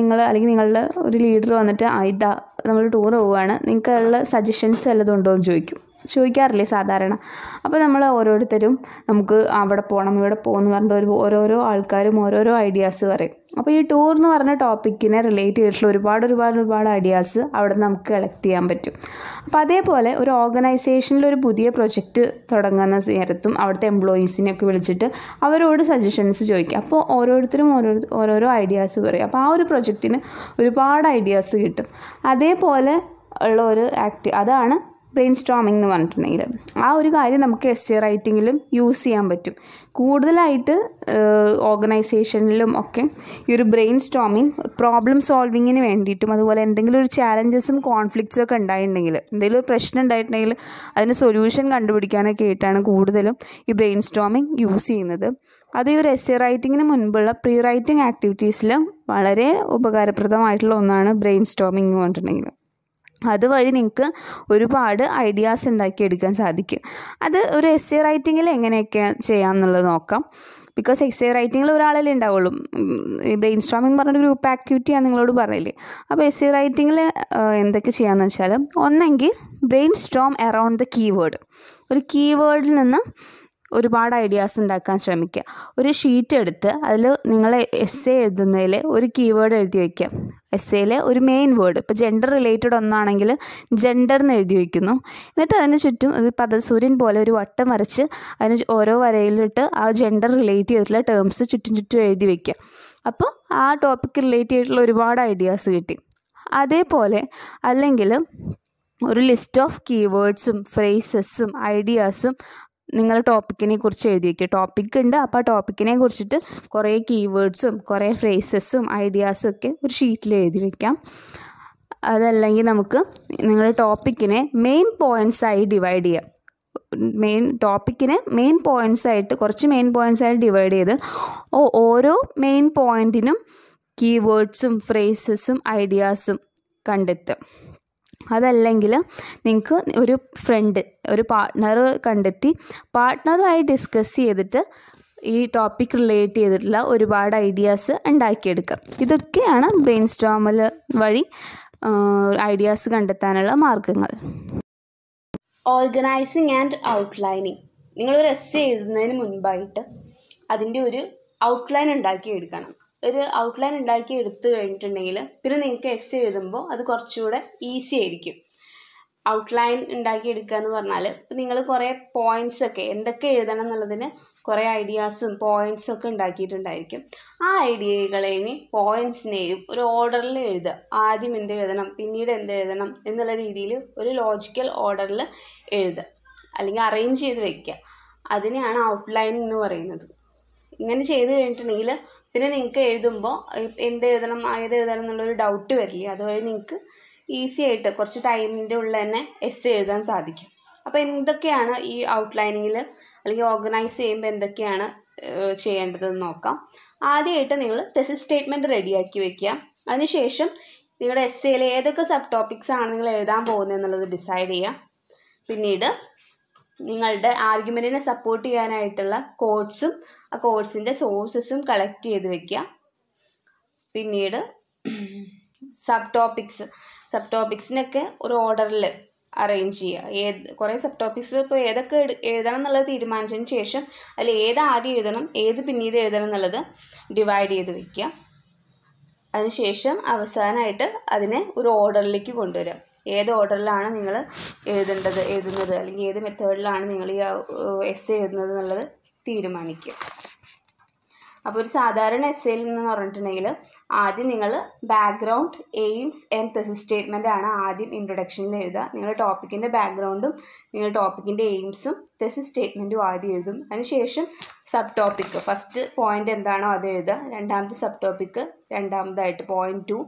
അല്ലെങ്കിൽ നിങ്ങളുടെ ഒരു ലീഡർ വന്നിട്ട് ഇതാ നമ്മൾ ടൂറ് പോവുകയാണ്, നിങ്ങൾക്കുള്ള സജഷൻസ് വല്ലതും ഉണ്ടോ എന്ന് ചോദിക്കാറില്ലേ സാധാരണ. അപ്പോൾ നമ്മൾ ഓരോരുത്തരും നമുക്ക് അവിടെ പോകണം ഇവിടെ പോകുമെന്ന് പറഞ്ഞിട്ട് ഓരോരോ ആൾക്കാരും ഓരോരോ ഐഡിയാസ് പറയും. അപ്പോൾ ഈ ടൂർ എന്ന് പറഞ്ഞ ടോപ്പിക്കിനെ റിലേറ്റ് ചെയ്തിട്ടുള്ള ഒരുപാട് ഐഡിയാസ് അവിടെ നിന്ന് നമുക്ക് കളക്ട് ചെയ്യാൻ പറ്റും. അപ്പോൾ അതേപോലെ ഒരു ഓർഗനൈസേഷനിൽ ഒരു പുതിയ പ്രൊജക്റ്റ് തുടങ്ങുന്ന നേരത്തും അവിടുത്തെ എംപ്ലോയീസിനെയൊക്കെ വിളിച്ചിട്ട് അവരോട് സജഷൻസ് ചോദിക്കുക. അപ്പോൾ ഓരോരുത്തരും ഓരോരോ ഐഡിയാസ് പറയും. അപ്പോൾ ആ ഒരു പ്രൊജക്റ്റിന് ഒരുപാട് ഐഡിയാസ് കിട്ടും. അതേപോലെ ഉള്ള ഒരു അതാണ് ബ്രെയിൻ സ്റ്റോമിംഗ് എന്ന് പറഞ്ഞിട്ടുണ്ടെങ്കിൽ. ആ ഒരു കാര്യം നമുക്ക് എസ്സേ റൈറ്റിങ്ങിലും യൂസ് ചെയ്യാൻ പറ്റും. കൂടുതലായിട്ട് ഓർഗനൈസേഷനിലും ഒക്കെ ഈ ഒരു ബ്രെയിൻ സ്റ്റോമിംഗ് പ്രോബ്ലം സോൾവിങ്ങിന് വേണ്ടിയിട്ടും, അതുപോലെ എന്തെങ്കിലും ഒരു ചാലഞ്ചസും കോൺഫ്ലിക്ട്സും ഒക്കെ ഉണ്ടായിട്ടുണ്ടെങ്കിൽ, എന്തെങ്കിലും ഒരു പ്രശ്നം ഉണ്ടായിട്ടുണ്ടെങ്കിൽ അതിന് സൊല്യൂഷൻ കണ്ടുപിടിക്കാനൊക്കെ ആയിട്ടാണ് കൂടുതലും ഈ ബ്രെയിൻ സ്റ്റോമിംഗ് യൂസ് ചെയ്യുന്നത്. അത് ഈ ഒരു എസ്സേ റൈറ്റിങ്ങിന് മുൻപുള്ള പ്രീ റൈറ്റിംഗ് ആക്ടിവിറ്റീസിൽ വളരെ ഉപകാരപ്രദമായിട്ടുള്ള ഒന്നാണ് ബ്രെയിൻ സ്റ്റോമിംഗ് എന്ന് പറഞ്ഞിട്ടുണ്ടെങ്കിൽ. അതുവഴി നിങ്ങൾക്ക് ഒരുപാട് ഐഡിയാസ് ഉണ്ടാക്കിയെടുക്കാൻ സാധിക്കും. അത് ഒരു എസ്സേ റൈറ്റിങ്ങിൽ എങ്ങനെയൊക്കെ ചെയ്യാം എന്നുള്ളത് നോക്കാം. ബിക്കോസ് എസ്സേ റൈറ്റിങ്ങിൽ ഒരാളല്ലേ ഉണ്ടാവുള്ളൂ. ഈ ബ്രെയിൻ സ്റ്റോമിംഗ് പറഞ്ഞൊരു ഗ്രൂപ്പ് ആക്ടിവിറ്റിയാണ് നിങ്ങളോട് പറയില്ലേ. അപ്പോൾ എസ്സേ റൈറ്റിങ്ങിൽ എന്തൊക്കെ ചെയ്യാമെന്ന് വെച്ചാൽ, ഒന്നെങ്കിൽ brain Storm around the keyword. ഒരു കീവേഡിൽ നിന്ന് ഒരുപാട് ഐഡിയാസ് ഉണ്ടാക്കാൻ ശ്രമിക്കുക. ഒരു ഷീറ്റ് എടുത്ത് അതിൽ നിങ്ങൾ എസ്സേ എഴുതുന്നതിൽ ഒരു കീവേഡ് എഴുതി വയ്ക്കുക. എസ്സേയിലെ ഒരു മെയിൻ വേർഡ്, ഇപ്പോൾ ജെൻഡർ റിലേറ്റഡ് ഒന്നാണെങ്കിൽ ജെൻഡർ എന്ന് എഴുതി വയ്ക്കുന്നു. എന്നിട്ട് അതിന് ചുറ്റും ഒരു പദസൂര്യൻ പോലെ ഒരു വട്ടം വരച്ച് അതിന് ഓരോ വരയിലിട്ട് ആ ജെൻഡർ റിലേറ്റ് ചെയ്തിട്ടുള്ള ടേംസ് ചുറ്റും എഴുതി വയ്ക്കുക. അപ്പോൾ ആ ടോപ്പിക്ക് റിലേറ്റ് ചെയ്തിട്ടുള്ള ഒരുപാട് ഐഡിയാസ് കിട്ടി. അതേപോലെ അല്ലെങ്കിൽ ഒരു ലിസ്റ്റ് ഓഫ് കീവേഡ്സും ഫ്രേസസും ഐഡിയാസും നിങ്ങൾ ടോപ്പിക്കിനെ കുറിച്ച് എഴുതി വയ്ക്കുക. ടോപ്പിക്ക് ഉണ്ട്, അപ്പോൾ ആ ടോപ്പിക്കിനെ കുറിച്ചിട്ട് കുറേ കീവേഡ്സും കുറേ ഫ്രേസസും ഐഡിയാസും ഒക്കെ ഒരു ഷീറ്റിൽ എഴുതി വയ്ക്കാം. അതല്ലെങ്കിൽ നമുക്ക് നിങ്ങളുടെ ടോപ്പിക്കിനെ മെയിൻ പോയിൻറ്റ്സായി ഡിവൈഡ് ചെയ്യാം. മെയിൻ പോയിൻറ്റ്സായിട്ട് കുറച്ച് മെയിൻ പോയിൻറ്റ്സായിട്ട് ഡിവൈഡ് ചെയ്ത് ഓരോ മെയിൻ പോയിൻറ്റിനും കീവേഡ്സും ഫ്രേസസും ഐഡിയാസും കണ്ടെത്തുക. അതല്ലെങ്കിൽ നിങ്ങൾക്ക് ഒരു ഫ്രണ്ട്, ഒരു പാർട്ട്ണർ കണ്ടെത്തി പാർട്ട്ണറുമായി ഡിസ്കസ് ചെയ്തിട്ട് ഈ ടോപ്പിക് റിലേറ്റ് ചെയ്തിട്ടുള്ള ഒരുപാട് ഐഡിയാസ് ഉണ്ടാക്കിയെടുക്കാം. ഇതൊക്കെയാണ് ബ്രെയിൻ സ്റ്റോമൽ വഴി ഐഡിയാസ് കണ്ടെത്താനുള്ള മാർഗങ്ങൾ. Organising and outlining. നിങ്ങളൊരു എസ്സേ എഴുതുന്നതിന് മുൻപായിട്ട് അതിൻ്റെ ഒരു ഔട്ട്ലൈൻ ഉണ്ടാക്കിയെടുക്കണം. ഒരു ഔട്ട്ലൈൻ ഉണ്ടാക്കി എടുത്തു കഴിഞ്ഞിട്ടുണ്ടെങ്കിൽ പിന്നെ നിങ്ങൾക്ക് എസ്സേ എഴുതുമ്പോൾ അത് കുറച്ചുകൂടെ ഈസി ആയിരിക്കും. ഔട്ട്ലൈൻ ഉണ്ടാക്കിയെടുക്കുക എന്ന് പറഞ്ഞാൽ ഇപ്പം നിങ്ങൾ കുറേ പോയിൻറ്റ്സൊക്കെ എന്തൊക്കെ എഴുതണം എന്നുള്ളതിന് കുറേ ഐഡിയാസും പോയിൻറ്റ്സും ഒക്കെ ഉണ്ടാക്കിയിട്ടുണ്ടായിരിക്കും. ആ ഐഡിയകളെയും പോയിൻറ്റ്സിനെയും ഒരു ഓർഡറിൽ എഴുതുക. ആദ്യം എന്ത് എഴുതണം, പിന്നീട് എന്ത് എഴുതണം എന്നുള്ള രീതിയിൽ ഒരു ലോജിക്കൽ ഓർഡറിൽ എഴുതുക, അല്ലെങ്കിൽ അറേഞ്ച് ചെയ്ത് വയ്ക്കുക. അതിനെയാണ് ഔട്ട്ലൈൻ എന്ന് പറയുന്നത്. ഇങ്ങനെ ചെയ്ത് കഴിഞ്ഞിട്ടുണ്ടെങ്കിൽ പിന്നെ നിങ്ങൾക്ക് എഴുതുമ്പോൾ എന്ത് എഴുതണം എന്നുള്ളൊരു ഡൗട്ട് വരില്ല. അതുവഴി നിങ്ങൾക്ക് ഈസി ആയിട്ട് കുറച്ച് ടൈമിൻ്റെ ഉള്ളിൽ തന്നെ എസ്സേ എഴുതാൻ സാധിക്കും. അപ്പോൾ എന്തൊക്കെയാണ് ഈ ഔട്ട്ലൈനിങ്ങിൽ അല്ലെങ്കിൽ ഓർഗനൈസ് ചെയ്യുമ്പോൾ എന്തൊക്കെയാണ് ചെയ്യേണ്ടതെന്ന് നോക്കാം. ആദ്യമായിട്ട് നിങ്ങൾ തെസിസ് സ്റ്റേറ്റ്മെൻറ്റ് റെഡിയാക്കി വയ്ക്കുക. അതിനുശേഷം നിങ്ങളുടെ എസ്സേയിൽ ഏതൊക്കെ സബ് ടോപ്പിക്സ് ആണ് നിങ്ങൾ എഴുതാൻ പോകുന്നത് എന്നുള്ളത് ഡിസൈഡ് ചെയ്യുക. പിന്നീട് നിങ്ങളുടെ ആർഗ്യുമെൻറ്റിനെ സപ്പോർട്ട് ചെയ്യാനായിട്ടുള്ള കോഡ്സും ആ കോഡ്സിൻ്റെ സോഴ്സസും കളക്ട് ചെയ്ത് വെക്കുക. പിന്നീട് സബ് ടോപ്പിക്സിനൊക്കെ ഒരു ഓർഡറിൽ അറേഞ്ച് ചെയ്യുക. കുറേ സബ് ടോപ്പിക്സ് ഇപ്പോൾ ഏതൊക്കെ എഴുതണം എന്നുള്ളത് തീരുമാനിച്ചതിന് ശേഷം അതിൽ ഏത് ആദ്യം എഴുതണം ഏത് പിന്നീട് എഴുതണം എന്നുള്ളത് ഡിവൈഡ് ചെയ്ത് വെക്കുക. അതിനുശേഷം അവസാനമായിട്ട് അതിനെ ഒരു ഓർഡറിലേക്ക് കൊണ്ടുവരിക. ഏത് ഓർഡറിലാണ് നിങ്ങൾ എഴുതുന്നത് അല്ലെങ്കിൽ ഏത് മെത്തേഡിലാണ് നിങ്ങൾ ഈ എസ്സേ എഴുതുന്നത് എന്നുള്ളത് തീരുമാനിക്കുക. അപ്പോൾ ഒരു സാധാരണ എസ്സേയിൽ എന്ന് പറഞ്ഞിട്ടുണ്ടെങ്കിൽ ആദ്യം നിങ്ങൾ ബാക്ക്ഗ്രൗണ്ട്, എയിംസ് ആൻഡ് തെസിസ് സ്റ്റേറ്റ്മെൻ്റ് ആണ് ആദ്യം ഇൻട്രൊഡക്ഷനിൽ എഴുതുക. നിങ്ങളുടെ ടോപ്പിക്കിൻ്റെ ബാക്ക്ഗ്രൗണ്ടും നിങ്ങളുടെ ടോപ്പിക്കിൻ്റെ എയിംസും തെസിസ് സ്റ്റേറ്റ്മെൻറ്റും ആദ്യം എഴുതും. അതിനുശേഷം സബ് ടോപ്പിക്ക്, ഫസ്റ്റ് പോയിൻ്റ് എന്താണോ അത് എഴുതുക. രണ്ടാമത്തെ സബ് ടോപ്പിക്ക് രണ്ടാമതായിട്ട് പോയിൻ്റ് 2,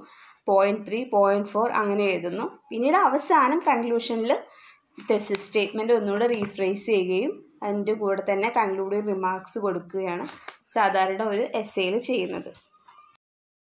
പോയിൻ്റ് 3, പോയിൻ്റ് 4 അങ്ങനെ എഴുതുന്നു. പിന്നീട് അവസാനം കൺക്ലൂഷനിൽ തെസിസ് സ്റ്റേറ്റ്മെൻറ്റ് ഒന്നുകൂടെ റീഫ്രേസ് ചെയ്യുകയും അതിൻ്റെ കൂടെ തന്നെ കൺക്ലൂഡിങ് റിമാർക്സ് കൊടുക്കുകയാണ് സാധാരണ ഒരു എസ്സേയിൽ ചെയ്യുന്നത്.